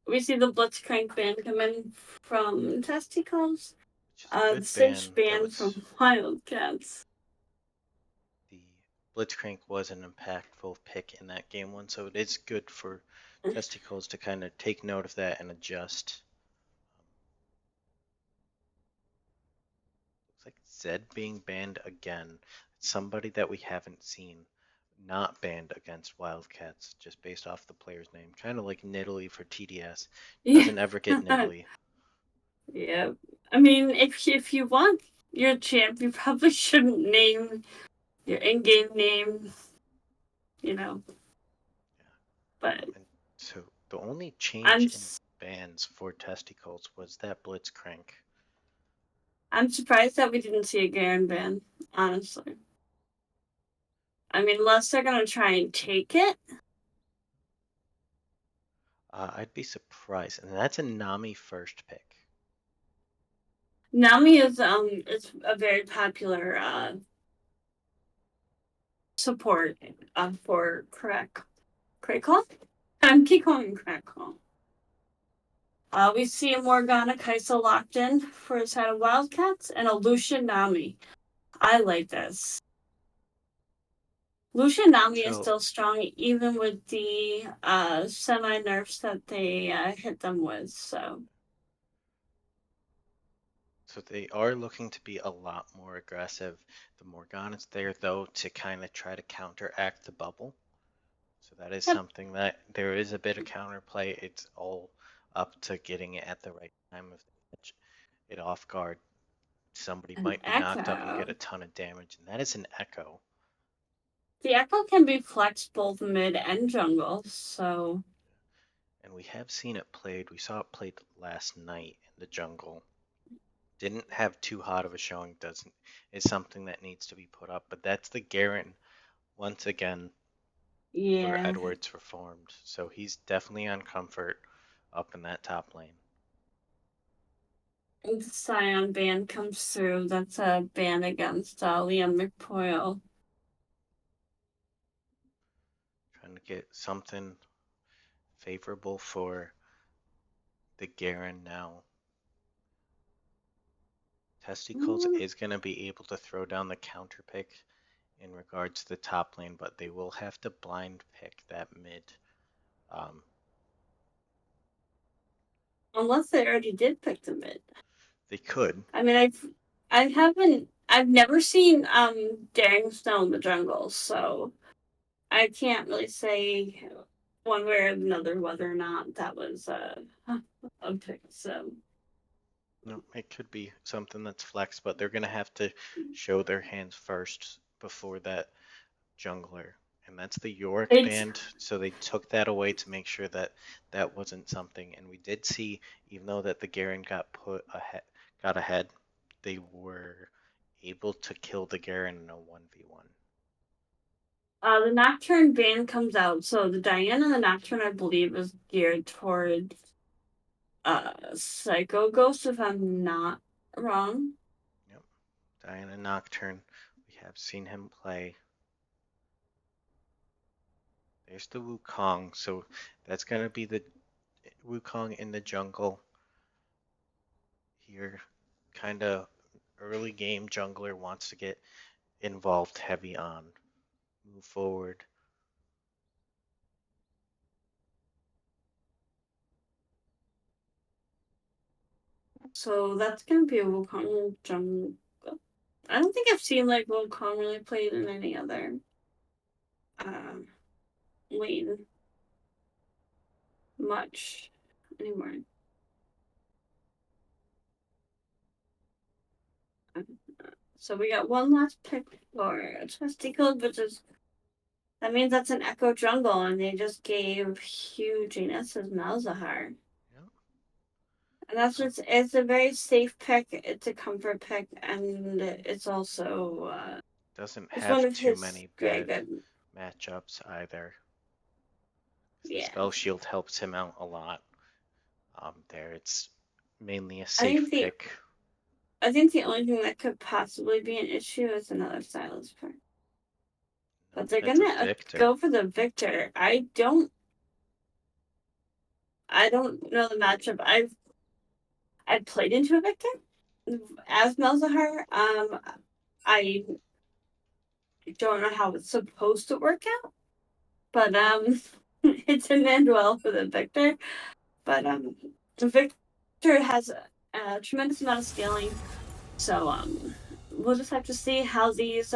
We see the Blitzcrank ban come in from Testy Culls. Which is a The good Cinch ban, though ban it's from Wildcats. the Blitzcrank was an impactful pick in that game one, so it is good for Testicles to kind of take note of that and adjust. Looks like Zed being banned again. Somebody that we haven't seen not banned against Wildcats just based off the player's name. Kind of like Nidalee for TDS. Doesn't ever get Nidalee. Yeah. I mean, if you want your champ, you probably shouldn't name your in-game name, you know. But And so the only I'm change in bans for Testicles was that Blitzcrank. I'm surprised that we didn't see a Garen ban, honestly. I mean, unless they're gonna try and take it. I'd be surprised. And that's a Nami first pick. Nami is a very popular support for crack call. I'm keep calling crack call. We see a Morgana Kaisa locked in for his head of Wildcats and a Lucian Nami. I like this. Lucian Nami is still strong even with the semi nerfs that they hit them with. So they are looking to be a lot more aggressive. The Morgana's there though to kind of try to counteract the bubble. So that is something that there is a bit of counterplay. It's all up to getting it at the right time of it off guard. Somebody might be knocked up and get a ton of damage, and that is an Echo. The Echo can be flexed both mid and jungle, so. And we have seen it played. We saw it played last night in the jungle. Didn't have too hot of a showing. Doesn't is something that needs to be put up. But that's the Garen once again. Yeah. Where Edwards reformed, so he's definitely on comfort up in that top lane. The Scion ban comes through. That's a ban against Liam McPoyle. Trying to get something favorable for the Garen now. Testicles is going to be able to throw down the counter pick in regards to the top lane, but they will have to blind pick that mid. Unless they already did pick the mid. They could. I mean, I've never seen Daring Snow in the jungle, so I can't really say one way or another whether or not that was a pick. So no, it could be something that's flex, but they're going to have to show their hands first before that jungler. And that's the Yorick band, so they took that away to make sure that that wasn't something. And we did see, even though that the Garen got ahead, they were able to kill the Garen in a 1v1. The Nocturne ban comes out, so the Diana and the Nocturne, I believe, is geared towards Psycho Ghost, if I'm not wrong. Yep, Diana Nocturne. We have seen him play. There's the Wukong, so that's going to be the Wukong in the jungle. Here, kind of early game jungler wants to get involved heavy on. Move forward. So that's gonna be a Wukong jungle. I don't think I've seen like Wukong really played in any other lane much anymore. So we got one last pick for Testicle, which is that means that's an Echo jungle, and they just gave huge Enes's Malzahar. Yep. And that's just it's a very safe pick. It's a comfort pick, and it's also doesn't it's have too many bad good matchups either. Yeah. The spell shield helps him out a lot. There, it's mainly a I safe think the pick. I think the only thing that could possibly be an issue is another Silas pick. No, But they're it's a gonna Victor. go for the Victor. I don't know the matchup. I've played into a Victor as Melzahar. I don't know how it's supposed to work out, but it's an end well for the Victor. But the Victor has a tremendous amount of scaling, so we'll just have to see how these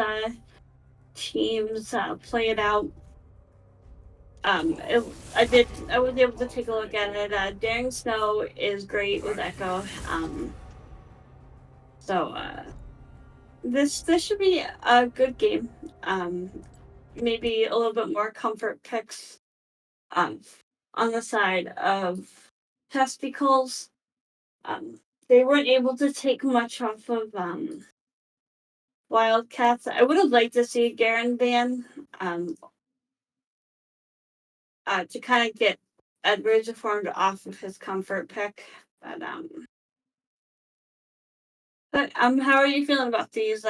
teams play it out. I was able to take a look at it. Daring Snow is great with Echo. So this should be a good game. Maybe a little bit more comfort picks um, on the side of testicles. They weren't able to take much off of Wildcats. I would have liked to see Garen ban um, to kind of get Edwards reformed off of his comfort pick. But how are you feeling about these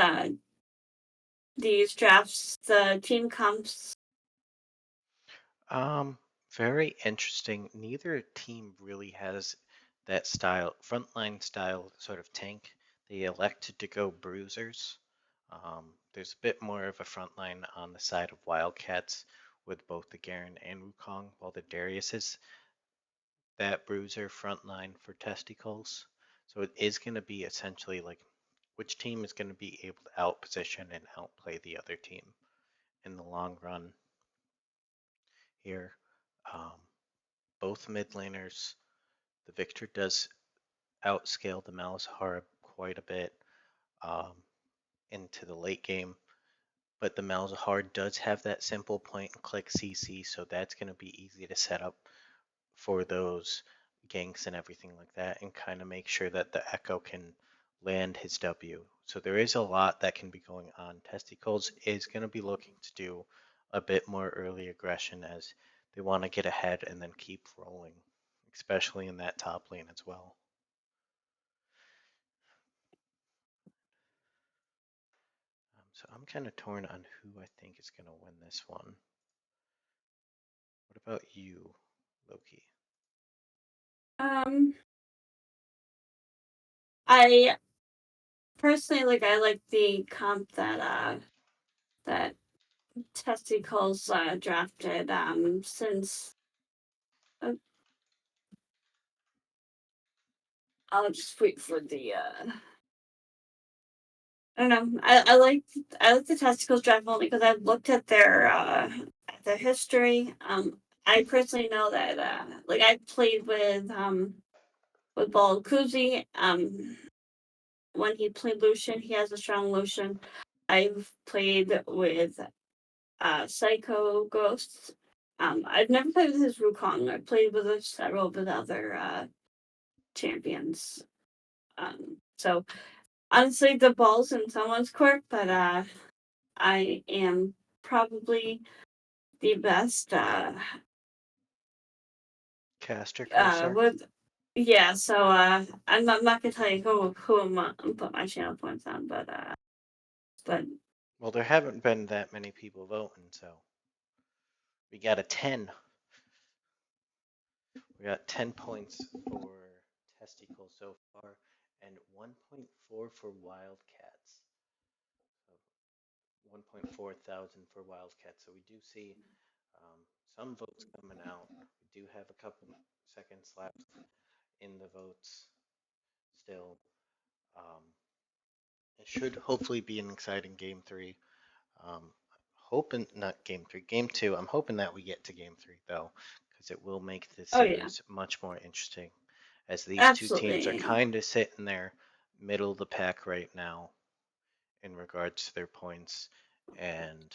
drafts, the team comps? Um, Very interesting. Neither team really has that style, frontline style sort of tank. They elected to go bruisers. There's a bit more of a frontline on the side of Wildcats with both the Garen and Wukong, while the Darius is that bruiser frontline for Testicles. So it is going to be essentially like which team is going to be able to outposition and outplay the other team in the long run here. Um, Both mid laners, the Victor does outscale the Malzahar quite a bit um, into the late game, but the Malzahar does have that simple point and click CC, so that's going to be easy to set up for those ganks and everything like that, and kind of make sure that the Echo can land his W. So there is a lot that can be going on. Testicles is going to be looking to do a bit more early aggression as they want to get ahead and then keep rolling, especially in that top lane as well. So I'm kind of torn on who I think is going to win this one. What about you, Loki? Um, I personally I like the comp that Testicles drafted. Since uh, I'll just wait for the I don't know. I like the testicles draft only because I've looked at their history. I personally know that I played with Ball Kuzi. When he played Lucian, he has a strong Lucian. I've played with Psycho Ghosts. I've never played with his Wukong. I played with several of his other champions. So honestly, the ball's in someone's court, but I am probably the best. Caster cursor? With yeah. So I'm not gonna tell you who I'm put my channel points on, but Well, there haven't been that many people voting, so we got a 10. We got 10 points for Testicle so far and 1.4 for Wildcats. So 1.4 thousand for Wildcats. So we do see um, some votes coming out. We do have a couple seconds left in the votes still. Um, it should hopefully be an exciting game three. Um, Hoping not game three, game two. I'm hoping that we get to game three though, because it will make the oh yeah, series much more interesting. As these two teams are absolutely. kind of sitting there middle of the pack right now in regards to their points, and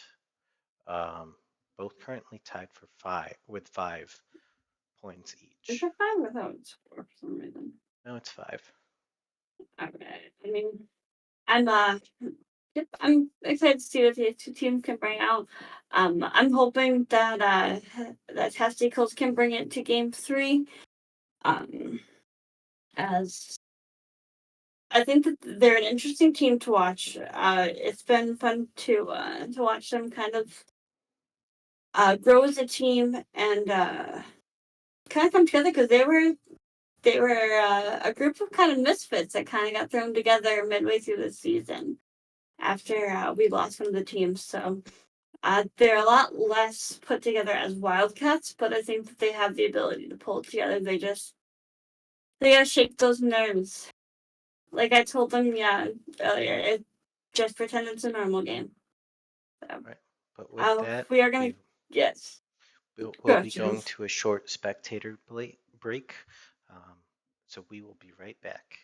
um, both currently tied for with 5 points Is each. it fine without score for some reason? No, it's 5. Okay. I mean, I'm yep, I'm excited to see what the two teams can bring out. I'm hoping that Testicles can bring it to game three. Um, as I think that they're an interesting team to watch. It's been fun to watch them kind of grow as a team and kind of come together because they were a group of kind of misfits that kind of got thrown together midway through the season after we lost one of the teams. So they're a lot less put together as Wildcats, but I think that they have the ability to pull it together. They gotta shake those nerves. Like I told them, earlier, just pretend it's a normal game. So, Right. But with that, we are gonna yes. we'll Go, be going James. to a short spectator break. Um, so we will be right back.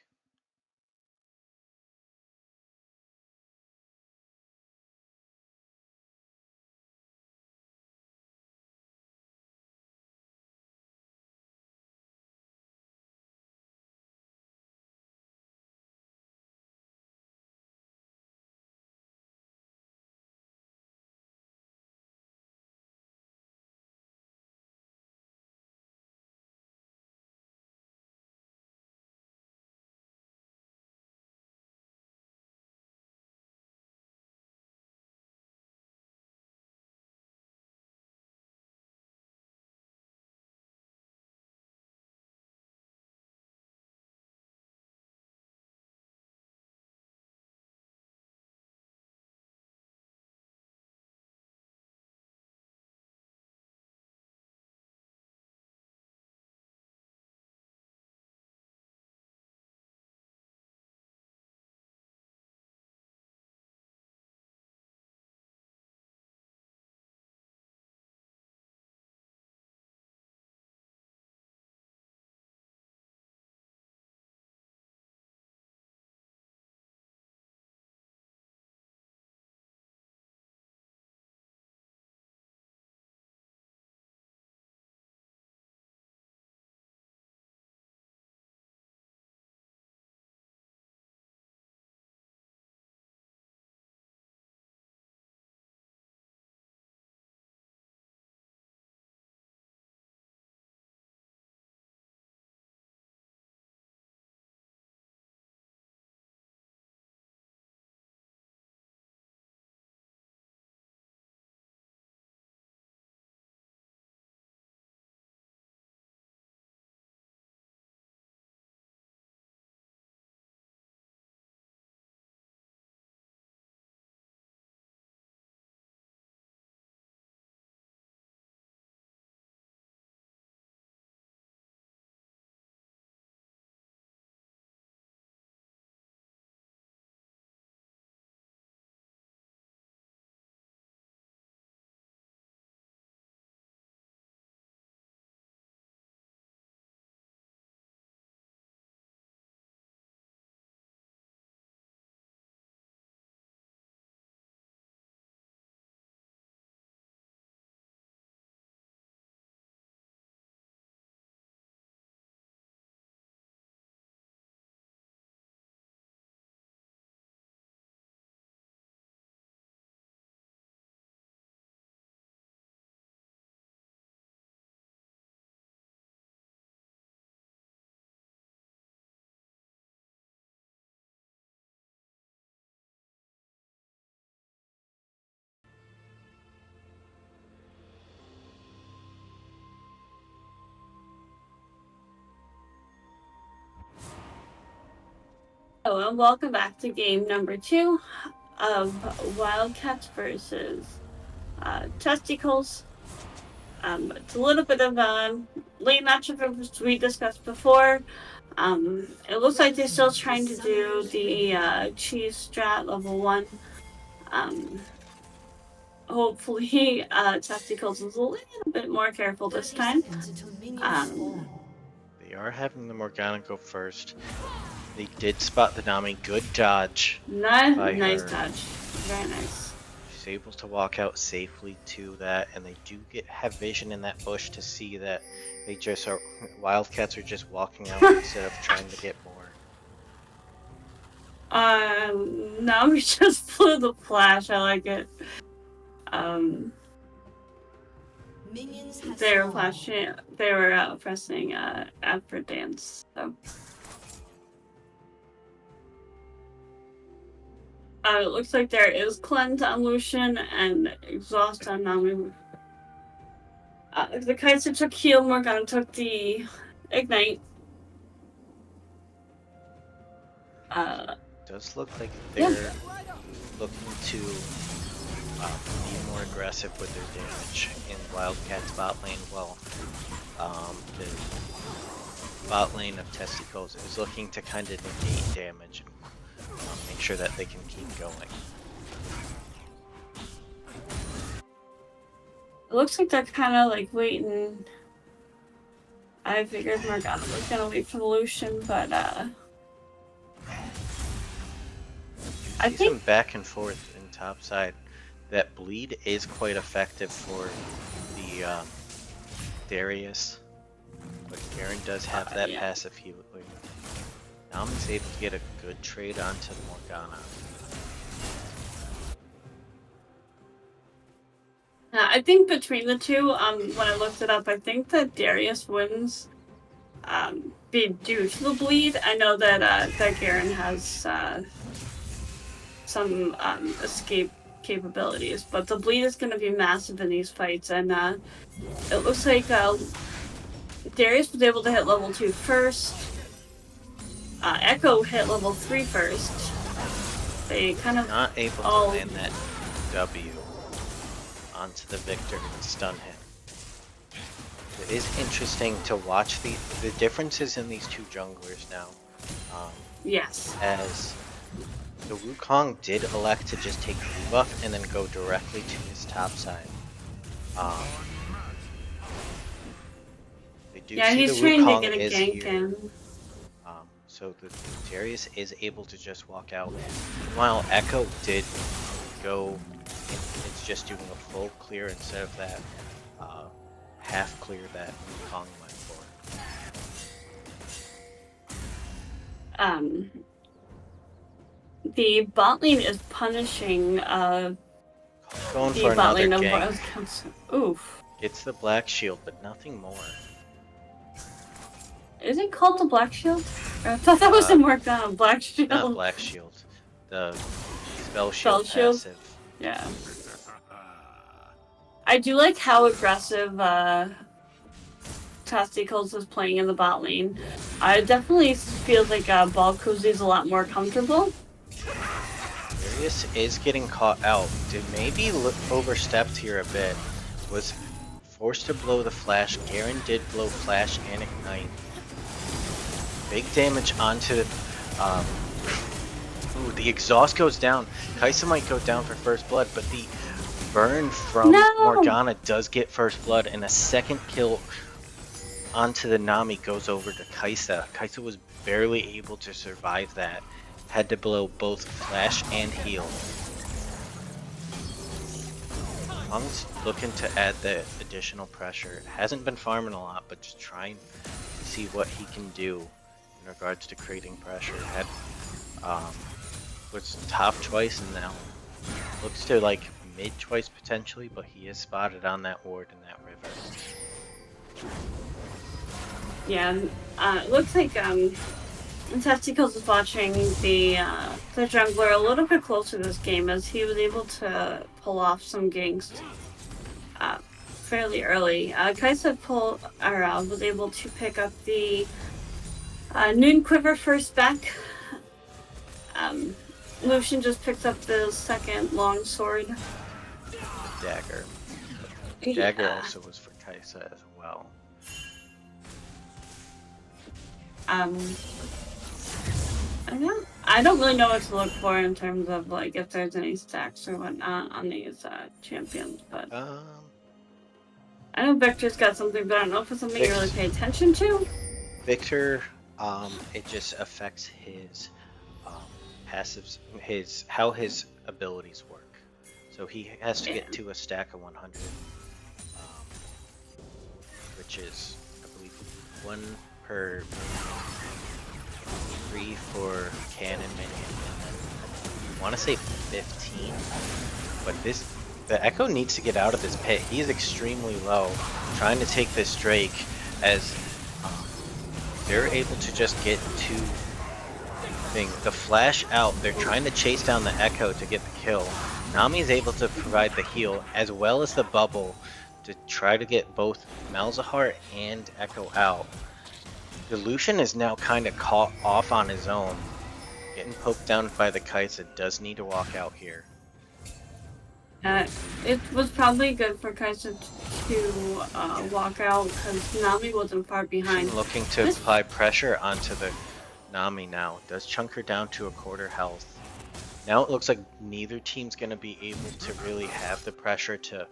Hello and welcome back to game number 2 of Wildcats versus Testy Culls. It's a little bit of a late matchup as we discussed before. It looks like they're still trying to do the cheese strat level 1. Hopefully, Testy Culls is a little bit more careful this time. They are having the Morgana go first. They did spot the Nami. Good dodge. Nice dodge. Very nice. She's able to walk out safely to that, and they do have vision in that bush to see that they just are Wildcats are just walking out instead of trying to get more. Now we just blew the flash. I like it. They were flashing. They were pressing effort dance. So It looks like there is cleanse on Lucian and exhaust on Nami. The Kaiser took heal, Morgana took the ignite. Does look like Yeah. they're looking to be more aggressive with their damage in Wildcats bot lane. Well, the bot lane of Testy Culls is looking to kind of negate damage and make sure that they can keep going. It looks like they're kind of like waiting. I figured Morgana was gonna wait for the Lucian, but I See think some back and forth in top side. That bleed is quite effective for the Darius, but Garen does have that yeah. passive healing. Nami's able to get a good trade onto Morgana. I think between the two, when I looked it up, I think that Darius wins be due to the bleed. I know that that Garen has some escape capabilities, but the bleed is going to be massive in these fights, and it looks like Darius was able to hit level 2 first. Echo hit level 3 first. They kind of Not able to land that W onto the Victor and stun him. It is interesting to watch the differences in these two junglers now. Yes. As the Wukong did elect to just take the buff and then go directly to his top side. They do Yeah, see he's the trying Wukong to get a is gank here. in. So the Darius is able to just walk out. While Echo did go, it's just doing a full clear instead of that half clear that Wukong went for. The bot lane is punishing Going the for bot another lane of gank. Royal Council. Oof. Gets the black shield, but nothing more. Is it called the Black Shield? I thought that was the Morgana Black Shield. Not black shield. The spell Spell shield shield? passive. Yeah. I do like how aggressive Testy Culls is playing in the bot lane. I definitely feel like Balkuzi is a lot more comfortable. Darius is getting caught out. Did maybe overstepped here a bit. Was forced to blow the flash. Garen did blow flash and ignite. Big damage onto the exhaust goes down. Kaisa might go down for first blood, but the burn from Morgana does get first blood, and a second kill onto the Nami goes over to Kaisa. Kaisa was barely able to survive that. Had to blow both flash and heal. Kong's looking to add the additional pressure. Hasn't been farming a lot, but just trying to see what he can do in regards to creating pressure. Had was top twice and now looks to like mid twice potentially, but he is spotted on that ward in that river. Yeah, it looks like Testy Culls is watching the jungler a little bit closer this game, as he was able to pull off some ganks fairly early. Kaisa was able to pick up the Noon Quiver first back. Lucian just picked up the second long sword. The dagger. The dagger also was for Kaisa as well. I don't really know what to look for in terms of like if there's any stacks or whatnot on these champions, but I know Victor's got something, but I don't know if it's something you really pay attention to. Victor, it just affects his passives, how his abilities work. So he has to get to a stack of 100, which is, I believe, 1 per 3 for cannon minion, and then I want to say 15. But the Echo needs to get out of this pit. He is extremely low, trying to take this Drake as they're able to just get to thing. The flash out, they're trying to chase down the Echo to get the kill. Nami is able to provide the heal as well as the bubble to try to get both Malzahar and Echo out. The Lucian is now kind of caught off on his own. Getting poked down by the Kaisa, does need to walk out here. It was probably good for Kaisa to walk out because Nami wasn't far behind. Looking to apply pressure onto the Nami now. Does chunk her down to a quarter health. Now it looks like neither team's going to be able to really have the pressure to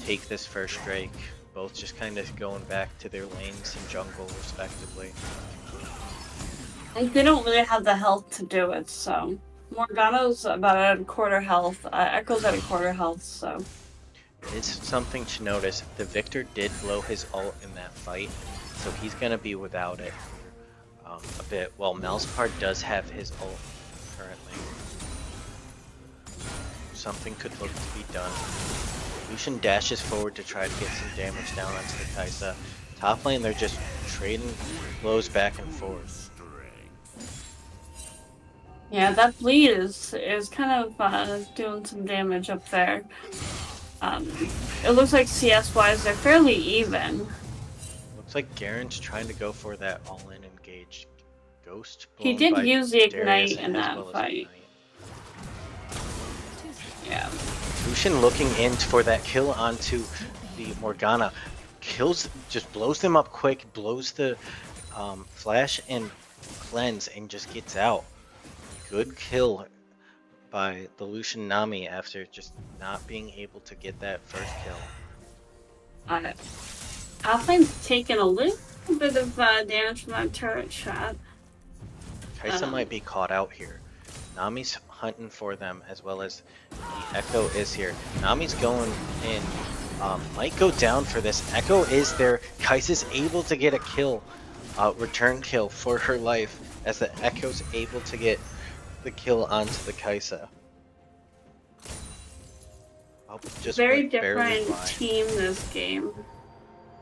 take this first Drake. Both just kind of going back to their lanes and jungle respectively. Like, they don't really have the health to do it, so. Morgana's about at a quarter health. Echo's at a quarter health, so. It's something to notice. The Victor did blow his ult in that fight, so he's going to be without it a bit. While Malzahar does have his ult currently. Something could look to be done. Lucian dashes forward to try to get some damage down onto the Kaisa. Top lane, they're just trading blows back and forth. Yeah, that bleed is kind of doing some damage up there. It looks like CS-wise, they're fairly even. Looks like Garen's trying to go for that all-in engaged ghost. He did use the Darius ignite in that fight. Yeah. Lucian looking in for that kill onto the Morgana. Kills, just blows them up quick, blows the flash and cleanse and just gets out. Good kill by the Lucian Nami after just not being able to get that first kill. Alphane's taken a little bit of damage from that turret shot. Kaisa might be caught out here. Nami's hunting for them as well as the Echo is here. Nami's going in. Might go down for this. Echo is there. Kaisa's able to get a kill. Return kill for her life as the Echo's able to get the kill onto the Kaisa. Just very different team this game.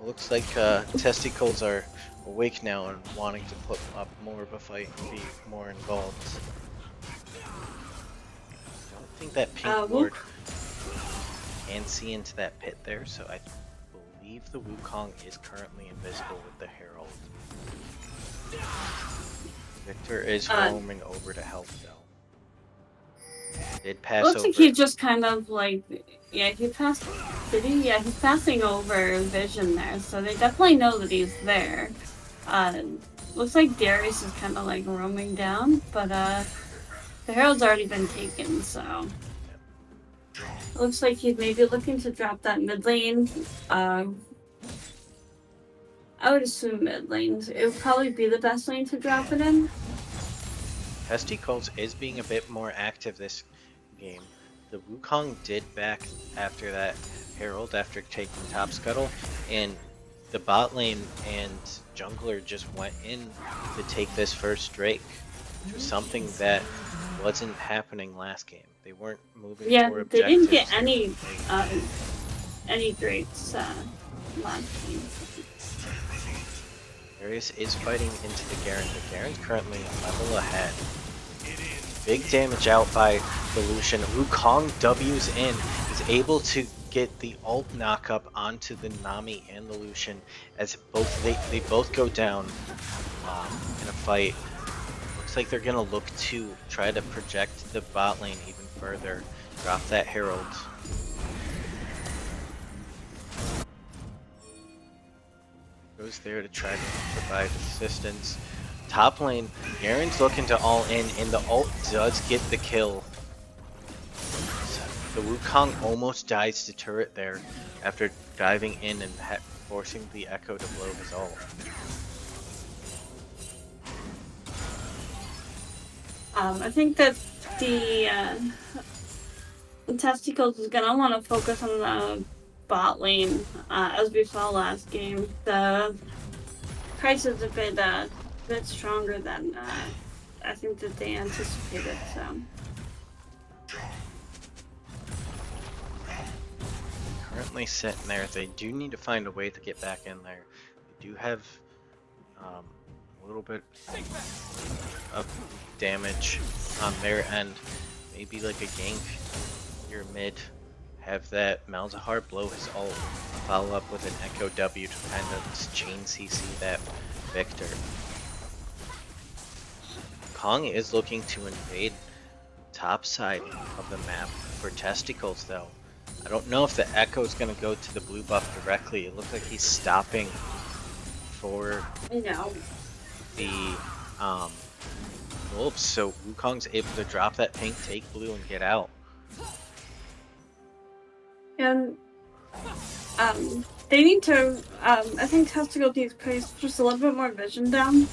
Looks like testicles are awake now and wanting to put up more of a fight and be more involved. I don't think that pink ward can see into that pit there, so I believe the Wukong is currently invisible with the Herald. Victor is roaming over to help though. Did pass looks over. Like he just kind of like, yeah, he passed. Did he? Yeah, he's passing over Vision there, so they definitely know that he's there. Looks like Darius is kind of like roaming down, but the Herald's already been taken, so. It looks like he's maybe looking to drop that mid lane. I would assume mid lane. It would probably be the best lane to drop it in. Testy Culls is being a bit more active this game. The Wukong did back after that Herald after taking top scuttle, and the bot lane and jungler just went in to take this first Drake, which was something that wasn't happening last game. They weren't moving for objectives. Yeah, they didn't get any Drakes last game. Darius is fighting into the Garen, but Garen's currently a level ahead. Big damage out by the Lucian. Wukong W's in, is able to get the ult knock up onto the Nami and the Lucian as they both go down in a fight. Looks like they're gonna look to try to project the bot lane even further. Drop that Herald. Goes there to try to provide assistance. Top lane, Garen's looking to all in, and the ult does get the kill. So the Wukong almost dies to turret there after diving in and forcing the Echo to blow his ult. I think that the Testicles is gonna want to focus on the bot lane, as we saw last game. The price is a bit stronger than I think that they anticipated. So Currently sitting there, they do need to find a way to get back in there. They do have a little bit of damage on their end. Maybe like a gank your mid. Have that Malzahar blow his ult. Follow up with an Echo W to kind of chain CC that Victor. Kong is looking to invade top side of the map for Testicles though. I don't know if the Echo is going to go to the blue buff directly. It looks like he's stopping for the Wolves, so Wukong's able to drop that pink, take blue, and get out. And they need to, I think Testicle needs to place just a little bit more vision down.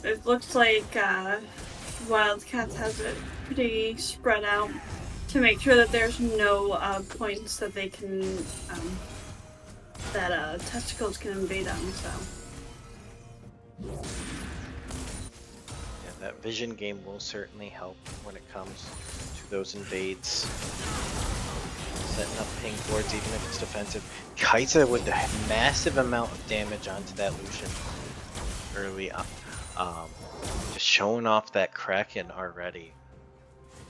It looks like Wildcats has it pretty spread out to make sure that there's no points that they can, that Testicles can invade on, so. Yeah, that vision game will certainly help when it comes to those invades. Setting up ping boards even if it's defensive. Kai'Sa with a massive amount of damage onto that Lucian early on. Just showing off that Kraken already.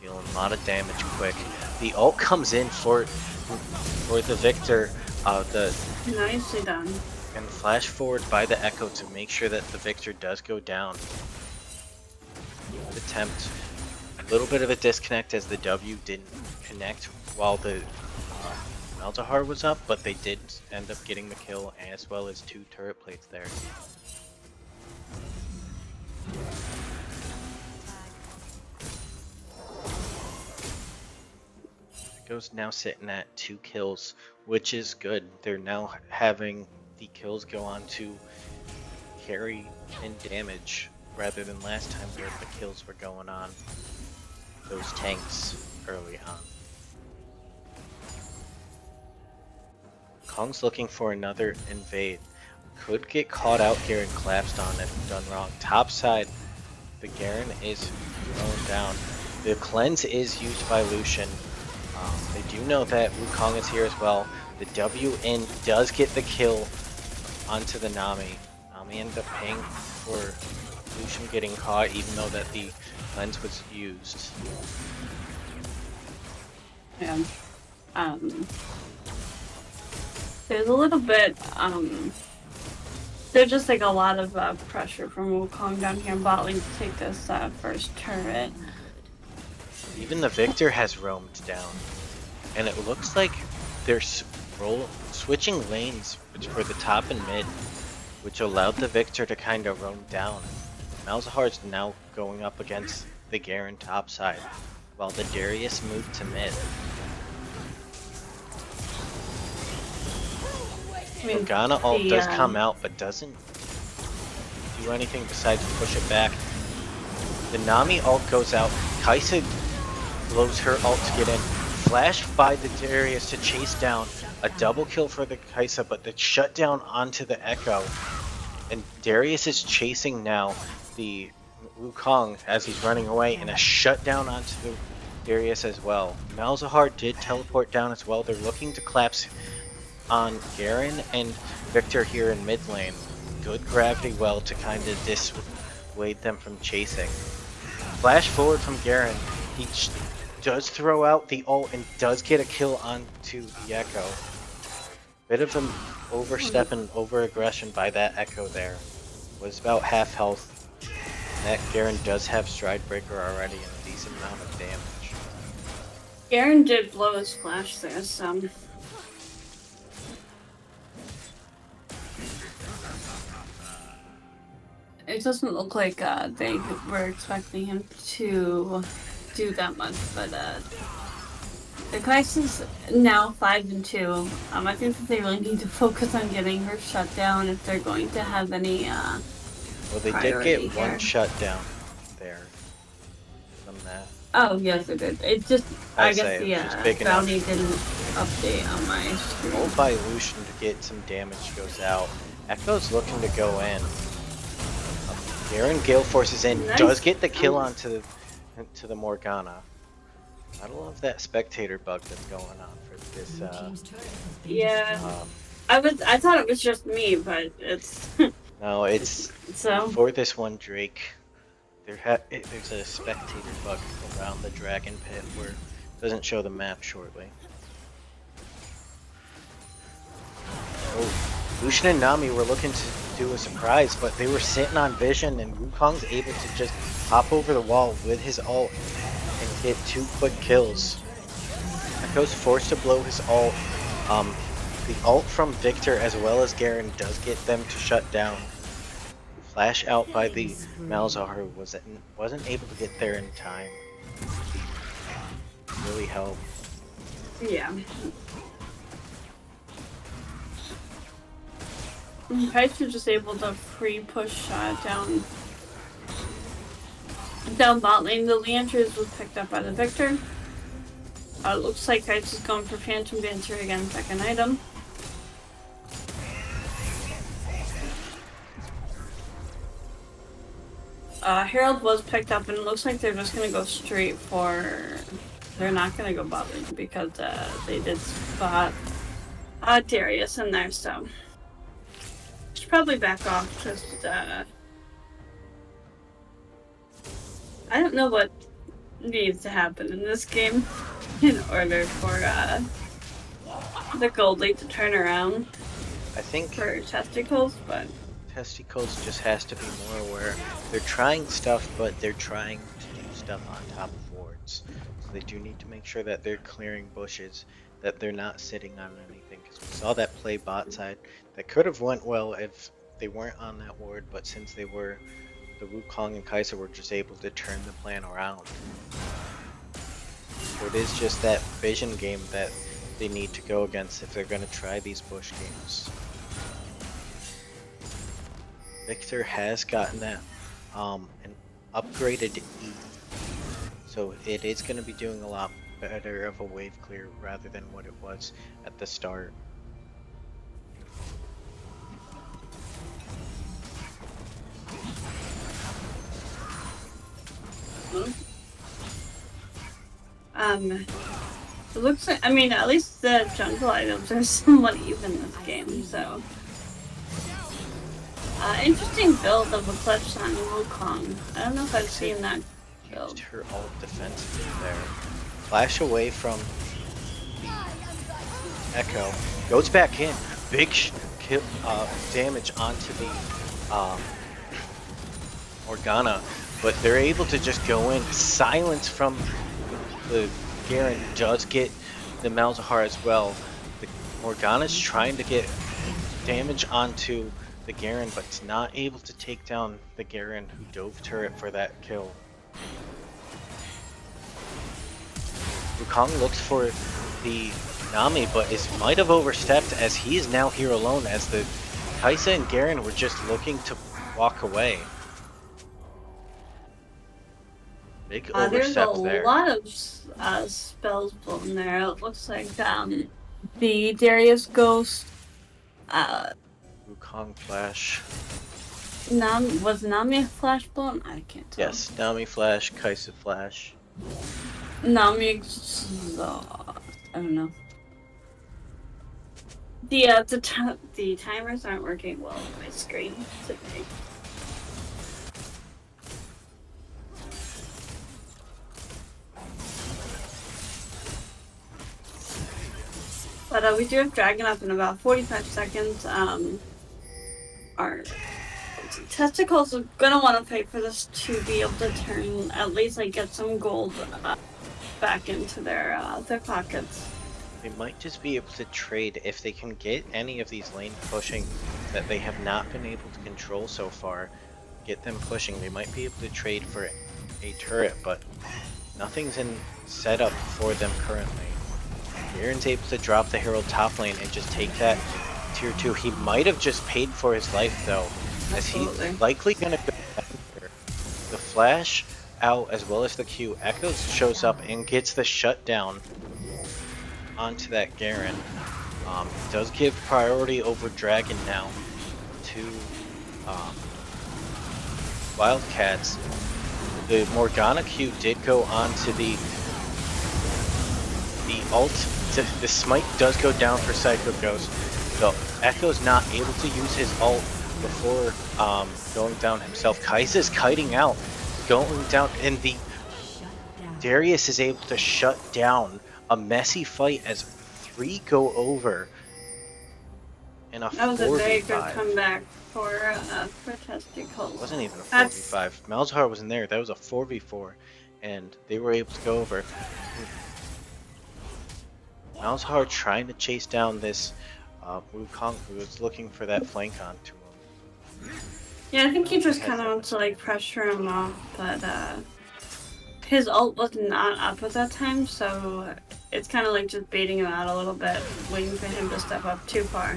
Dealing a lot of damage quick. The ult comes in for the Victor. Nicely done. And flash forward by the Echo to make sure that the Victor does go down. Attempt a little bit of a disconnect as the W didn't connect while the Malzahar was up, but they did end up getting the kill as well as 2 turret plates there. Echo's now sitting at 2 kills, which is good. They're now having the kills go on to carry and damage rather than last time where the kills were going on those tanks early on. Kong's looking for another invade. Could get caught out here and collapsed on if done wrong. Top side, the Garen is thrown down. The cleanse is used by Lucian. They do know that Wukong is here as well. The W in does get the kill onto the Nami. Nami ended up paying for Lucian getting caught even though that the cleanse was used. Yeah. There's a little bit, there's just like a lot of pressure from Wukong down here in bot lane to take this first turret. Even the Victor has roamed down. And it looks like they're switching lanes for the top and mid, which allowed the Victor to kind of roam down. Malzahar's now going up against the Garen top side, while the Darius moved to mid. Morgana ult does come out, but doesn't do anything besides push it back. The Nami ult goes out. Kai'Sa blows her ult to get in. Flash by the Darius to chase down. A double kill for the Kai'Sa, but the shutdown onto the Echo. And Darius is chasing now the Wukong as he's running away, and a shutdown onto the Darius as well. Malzahar did teleport down as well. They're looking to collapse on Garen and Victor here in mid lane. Good gravity well to kind of dissuade them from chasing. Flash forward from Garen. He does throw out the ult and does get a kill onto the Echo. Bit of an overstep and over-aggression by that Echo there. Was about half health. That Garen does have Stride Breaker already and a decent amount of damage. Garen did blow his flash there, so. It doesn't look like they were expecting him to do that much, but the Kai'Sa's now 5-2. I think that they really need to focus on getting her shut down if they're going to have any well, they did get one shutdown there from that. Oh, yes, it did. It just, I guess the bounty didn't update on my screen. Ult by Lucian to get some damage goes out. Echo's looking to go in. Garen Gale forces in, Nice. Does get the kill onto the Morgana. I love that spectator bug that's going on for this. Blue team's turret has been Yeah. destroyed. I thought it was just me, but it's. No, it's So for this one Drake. There's a spectator bug around the dragon pit where it doesn't show the map shortly. Oh, Lucian and Nami were looking to do a surprise, but they were sitting on vision, and Wukong's able to just hop over the wall with his ult and get 2 quick kills. Echo's forced to blow his ult. The ult from Victor as well as Garen does get them to shut down. Flash out by the Malzahar, who wasn't able to get there in time. Really helped. yeah. Kai's was just able to free push down bot lane. The Leanders was picked up by the Victor. Looks like Kai's is going for Phantom Dancer again, second item. Herald was picked up, and it looks like they're just gonna go straight for. They're not gonna go bot lane because they did spot Darius in there, so should probably back off. Just I don't know what needs to happen in this game in order for the gold lead to turn around. I think for testicles, but Testicles just has to be more aware. They're trying stuff, but they're trying to do stuff on top of wards. So they do need to make sure that they're clearing bushes, that they're not sitting on anything. Because we saw that play bot side that could have went well if they weren't on that ward, but since they were, the Wukong and Kai'Sa were just able to turn the plan around. So it is just that vision game that they need to go against if they're going to try these bush games. Victor has gotten that an upgraded E, so it is going to be doing a lot better of a wave clear rather than what it was at the start. It looks like, I mean, at least the jungle items are somewhat even this game, so. Interesting build of a clutch on Wukong. I don't know if I've seen that build. Used her ult defensively there. Flash away from the Echo. Goes back in. Big kill, damage onto the Morgana. But they're able to just go in. Silence from the Garen does get the Malzahar as well. The Morgana's trying to get damage onto the Garen, but it's not able to take down the Garen who dove turret for that kill. Wukong looks for the Nami, but might have overstepped as he is now here alone, as the Kai'Sa and Garen were just looking to walk away. Big overstep there. There's a lot of spells blown there. It looks like the Darius Ghost, Wukong flash. was Nami flash blown? I can't tell. Yes, Nami flash, Kai'Sa flash. Nami exhaust. I don't know. The timers aren't working well on my screen today. But we do have Dragon up in about 45 seconds. Our testicles are gonna want to fight for this to be able to turn, at least like get some gold back into their pockets. They might just be able to trade if they can get any of these lane pushing that they have not been able to control so far. Get them pushing. They might be able to trade for a turret, but nothing's in setup for them currently. Garen's able to drop the Herald top lane and just take that tier 2. He might have just paid for his life though, as he's likely gonna go after the flash out as well as the Q. Echoes shows up and gets the shutdown onto that Garen. Does give priority over Dragon now to Wildcats. The Morgana Q did go onto the ult. The smite does go down for Psycho Ghost. So Echo's not able to use his ult before going down himself. Kaisa's kiting out, going down, and the Shut down. Darius is able to shut down a messy fight as 3 go over in a That was a very good 4v5. comeback for Testy Culls. It wasn't even a That's 4v5. Malzahar wasn't there. That was a 4v4, and they were able to go over. Malzahar trying to chase down this Wukong, who was looking for that flank onto him. yeah. I think he just kind of wants to like pressure him off, but his ult was not up at that time, so it's kind of like just baiting him out a little bit, waiting for him to step up too far.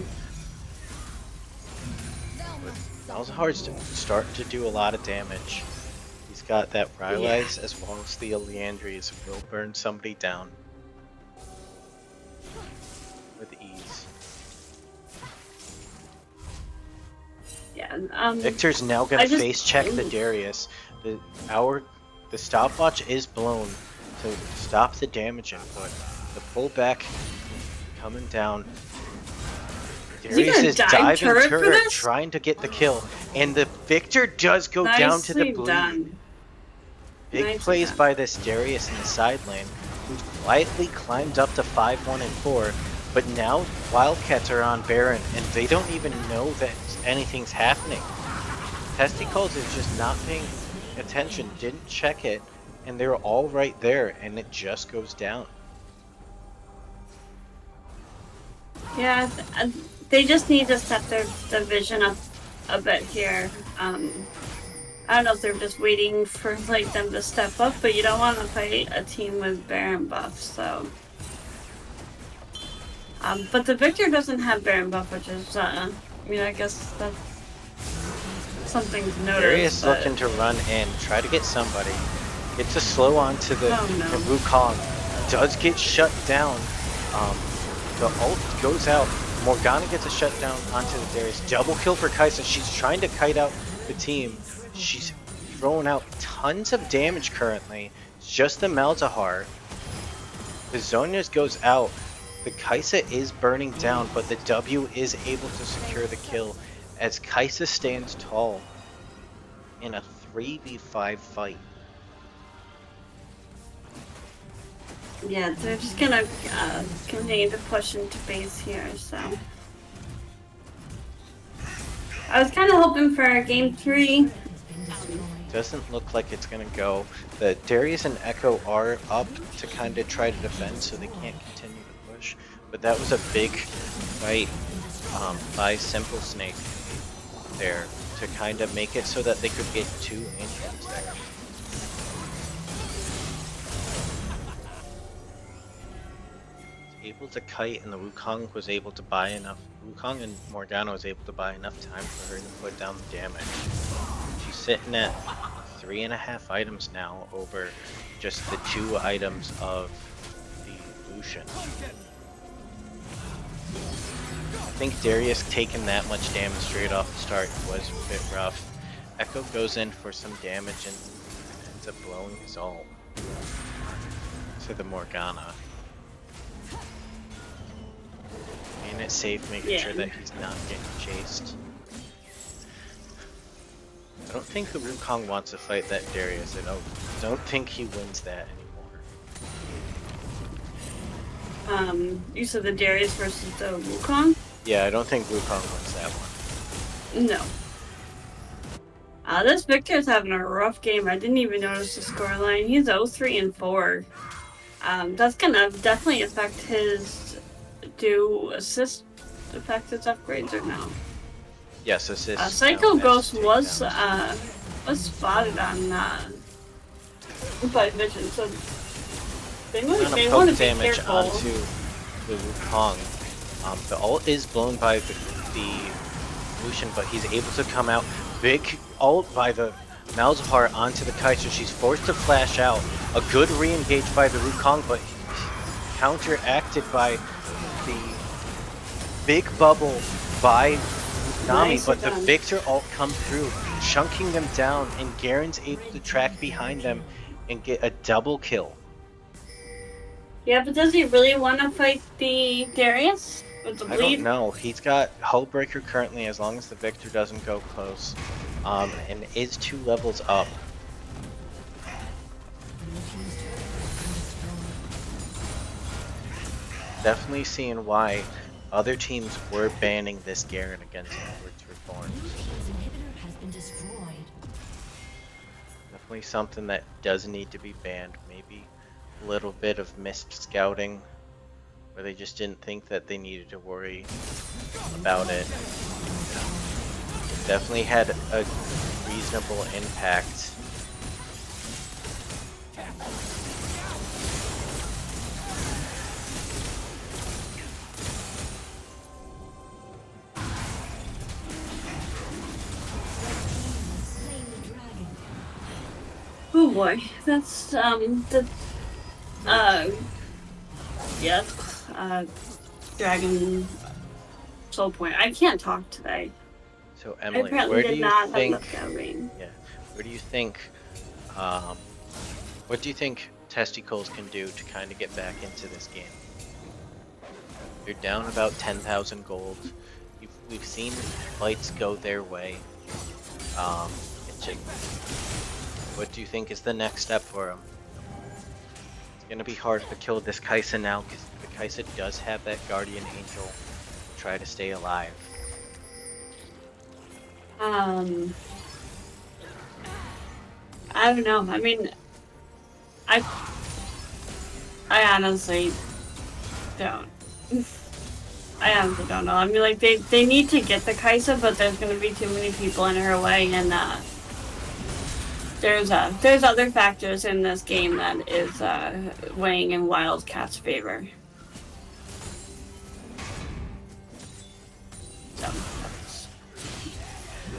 Malzahar's starting to do a lot of damage. He's got that Rylai's as well as the Leandries will burn somebody down with ease. Yeah. Victor's now gonna I just- face check the Darius. The stopwatch is blown to stop the damage input. The pullback coming down. he Darius gonna is dive diving turret for turret this? trying to get the kill, and the Victor does go down to the Nicely bleed. done. Big Nicely plays done. by this Darius in the side lane, who quietly climbed up to 5-1 and 4, but now Wildcats are on Baron, and they don't even know that anything's happening. Testy Culls is just not paying attention, didn't check it, and they're all right there, and it just goes down. Yeah, they just need to set their vision up a bit here. I don't know if they're just waiting for like them to step up, but you don't want to fight a team with Baron buff, so. But the Victor doesn't have Baron buff, which is, I mean, I guess that's something to notice. Darius but... looking to run in, try to get somebody. Gets a slow onto the Oh, no. and Wukong does get shut down. The ult goes out. Morgana gets a shutdown onto the Darius. Double kill for Kaisa. She's trying to kite out the team. She's throwing out tons of damage currently. It's just the Malzahar. The Zaunite goes out. The Kaisa is burning down, but the W is able to secure the kill as Kaisa stands tall in a 3v5 fight. Yeah, they're just gonna continue to push into base here, so. I was kind of hoping for game 3. Doesn't look like it's gonna go. The Darius and Echo are up to kind of try to defend, so they can't continue to push. But that was a big fight by Simple Snake there to kind of make it so that they could get 2 entrants there. Able to kite, and the Wukong was able to buy enough. Wukong and Morgana was able to buy enough time for her to put down the damage. She's sitting at 3.5 items now over just the 2 items of the Lucian. I think Darius taking that much damage straight off the start was a bit rough. Echo goes in for some damage and ends up blowing his ult to the Morgana. Playing it safe, making sure that he's not getting chased. I don't think the Wukong wants to fight that Darius. I don't think he wins that anymore. You said the Darius versus the Wukong? Yeah, I don't think Wukong wins that one. No. This Victor's having a rough game. I didn't even notice the scoreline. He's 0-3 and 4. That's gonna definitely affect his assist affect his upgrades or no? Yes, assist. Psycho Ghost was spotted on by Vision, so they want to be damage careful. onto the Wukong. The ult is blown by the Lucian, but he's able to come out. Big ult by the Malzahar onto the Kite, so she's forced to flash out. A good re-engage by the Wukong, but counteracted by the big bubble by Nami, Nicely but the done. Victor ult come through, chunking them down, and Garen's able to track behind them and get a double kill. Yeah, but does he really want to fight the Darius? with the I bleed. don't know. He's got Hullbreaker currently, as long as the Victor doesn't go close, and is 2 levels up. Blue team's turret has been destroyed. Definitely seeing why other teams were banning this Garen against Edwards Reformed. Blue team's inhibitor has been destroyed. Definitely something that does need to be banned. Maybe a little bit of missed scouting, where they just didn't think that they needed to worry about it. Definitely had a reasonable impact. Slain the dragon. Oh boy, that's uh yeah, Dragon Soul Point. I can't talk today. So I Emily, apparently where do did you not have think? enough gathering. Yeah, where do you think? Um, what do you think Testicles can do to kind of get back into this game? They're down about 10,000 gold. We've seen fights go their way. It's just, what do you think is the next step for them? It's gonna be hard to kill this Kaisa now because the Kaisa does have that Guardian Angel to try to stay alive. I don't know. I mean, I honestly don't. I honestly don't know. I mean, like they need to get the Kaisa, but there's gonna be too many people in her way, and there's other factors in this game that is weighing in Wildcats' favor. So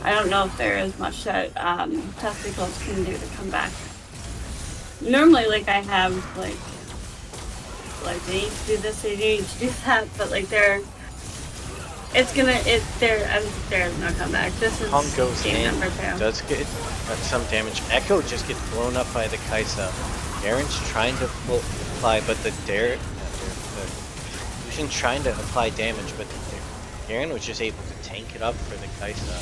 I don't know if there is much that Testicles can do to come back. Normally, like I have like they need to do this, they need to do that, but like there's no comeback. This is Hung goes game in, number 2. does get some damage. Echo just gets blown up by the Kaisa. Garen's trying to apply, but the Lucian's trying to apply damage, but Garen was just able to tank it up for the Kaisa.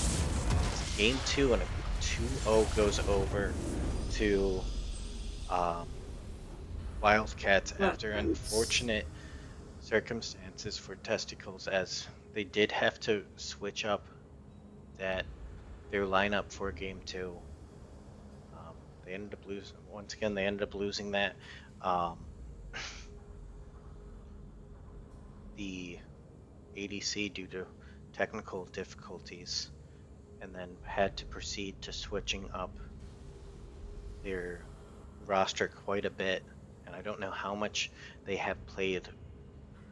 It's game 2, and a 2-0 goes over to Wildcats after unfortunate circumstances for Testicles, as they did have to switch up their lineup for game 2. They ended up losing once again. They ended up losing that. The ADC due to technical difficulties, and then had to proceed to switching up their roster quite a bit. And I don't know how much they have played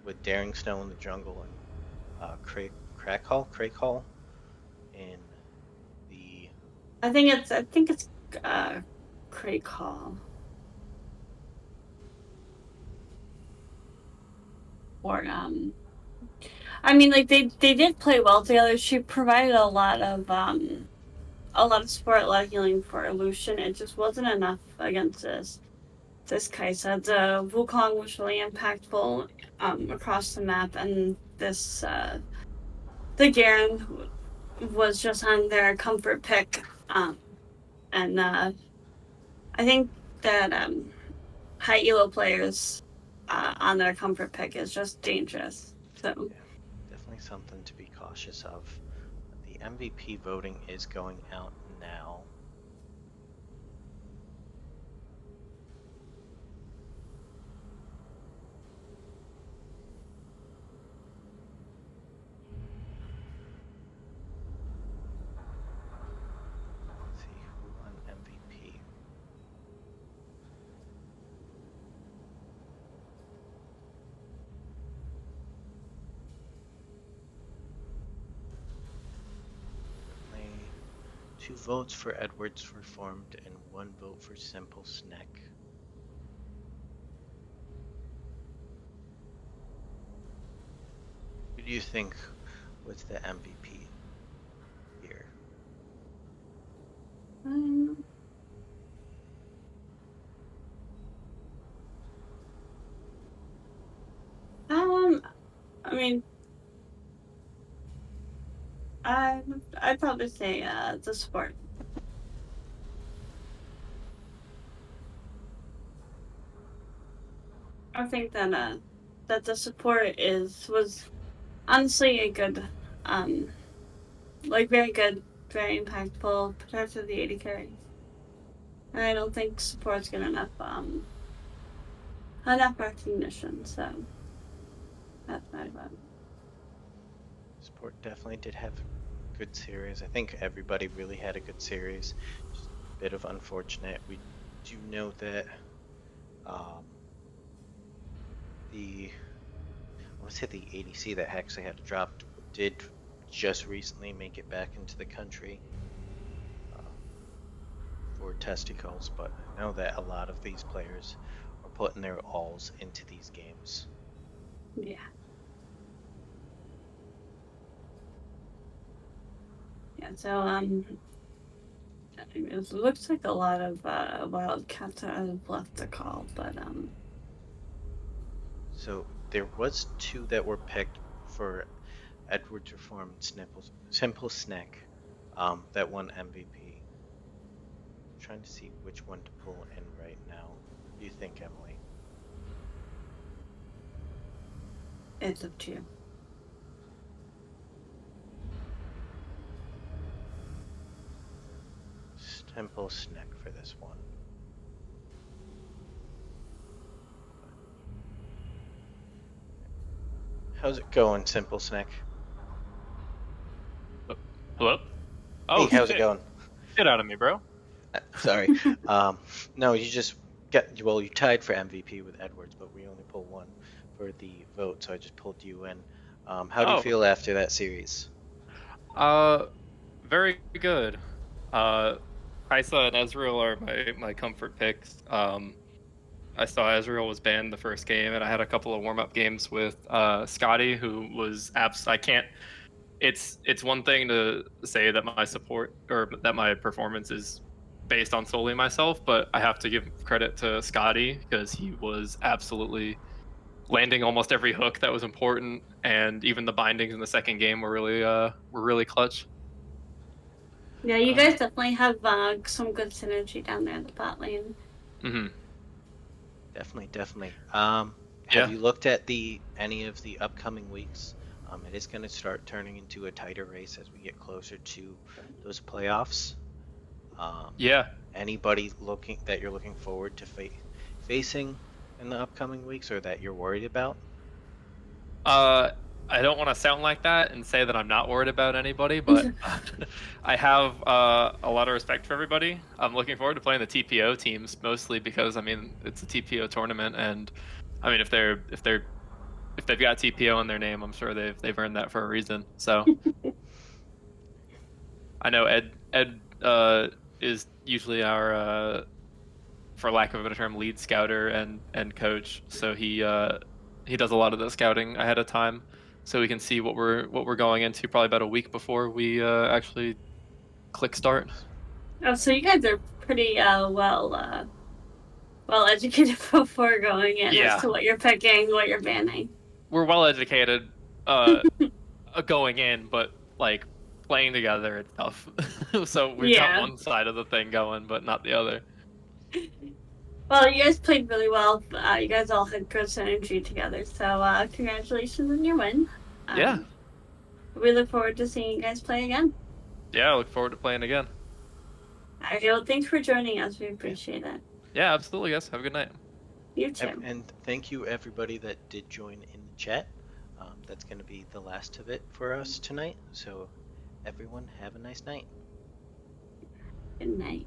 with Daring Snow in the jungle and Crackhall in the. I think it's Craig Hall. Or I mean, like they did play well together. She provided a lot of support, a lot of healing for Lucian. It just wasn't enough against this Kaisa. The Wukong was really impactful across the map, and this the Garen was just on their comfort pick. And I think that high elo players on their comfort pick is just dangerous. So Yeah, definitely something to be cautious of. The MVP voting is going out now. Let's see who won MVP. Definitely 2 votes for Edwards Reformed and 1 vote for Simple Snack. Who do you think was the MVP here? um, I mean, I'd probably say the support. I think that the support was honestly a good, like very good, very impactful, protected the 80 carries. And I don't think support's getting enough recognition. So that's my vote. Sport definitely did have good series. I think everybody really had a good series. Just a bit of unfortunate. We do know that um, I want to say the ADC that actually had dropped did just recently make it back into the country for Testy Culls, but I know that a lot of these players are putting their alls into these games. Yeah. Yeah. So it looks like a lot of Wildcats have left the call, but So there was two that were picked for Edwards Reform and Simple Snack that won MVP. Trying to see which one to pull in right now. What do you think, Emily? it's up to you. Simple Snack for this one. How's it going, Simple Snack? Hello? Oh, Hey, how's it shit. going? Get out of me, bro. Sorry. No, you just you tied for MVP with Edwards, but we only pulled one for the vote, so I just pulled you in. How do you Oh. feel after that series? Very good. Kaisa and Ezreal are my comfort picks. I saw Ezreal was banned the first game, and I had a couple of warm-up games with Scotty, who was I can't. It's one thing to say that my support or that my performance is based on solely myself, but I have to give credit to Scotty because he was absolutely landing almost every hook that was important, and even the bindings in the second game were really clutch. Yeah, you guys definitely have some good synergy down there in the bot lane. Mm-hmm. Definitely. Have Yeah. you looked at any of the upcoming weeks? It is going to start turning into a tighter race as we get closer to those playoffs. Yeah. Anybody that you're looking forward to facing in the upcoming weeks, or that you're worried about? I don't want to sound like that and say that I'm not worried about anybody, but I have a lot of respect for everybody. I'm looking forward to playing the TPO teams mostly because I mean it's a TPO tournament, and I mean if they've got TPO in their name, I'm sure they've earned that for a reason. So I know Ed is usually our for lack of a better term lead scouter and coach, so he does a lot of the scouting ahead of time, so we can see what we're going into probably about a week before we actually click start. Oh, so you guys are pretty well educated before going in as Yeah, to what you're picking, what you're banning. we're well educated uh going in, but like playing together it's tough. So we've got Yeah. one side of the thing going, but not the other. Well, you guys played really well. You guys all had good synergy together. So congratulations on your win. Yeah. We look forward to seeing you guys play again. Yeah, I look forward to playing again. Okay, well, thanks for joining us. We Yeah. appreciate it. Yeah, absolutely, guys. Have a good night. You too. And thank you everybody that did join in the chat. That's going to be the last of it for us tonight. So everyone have a nice night. Good night.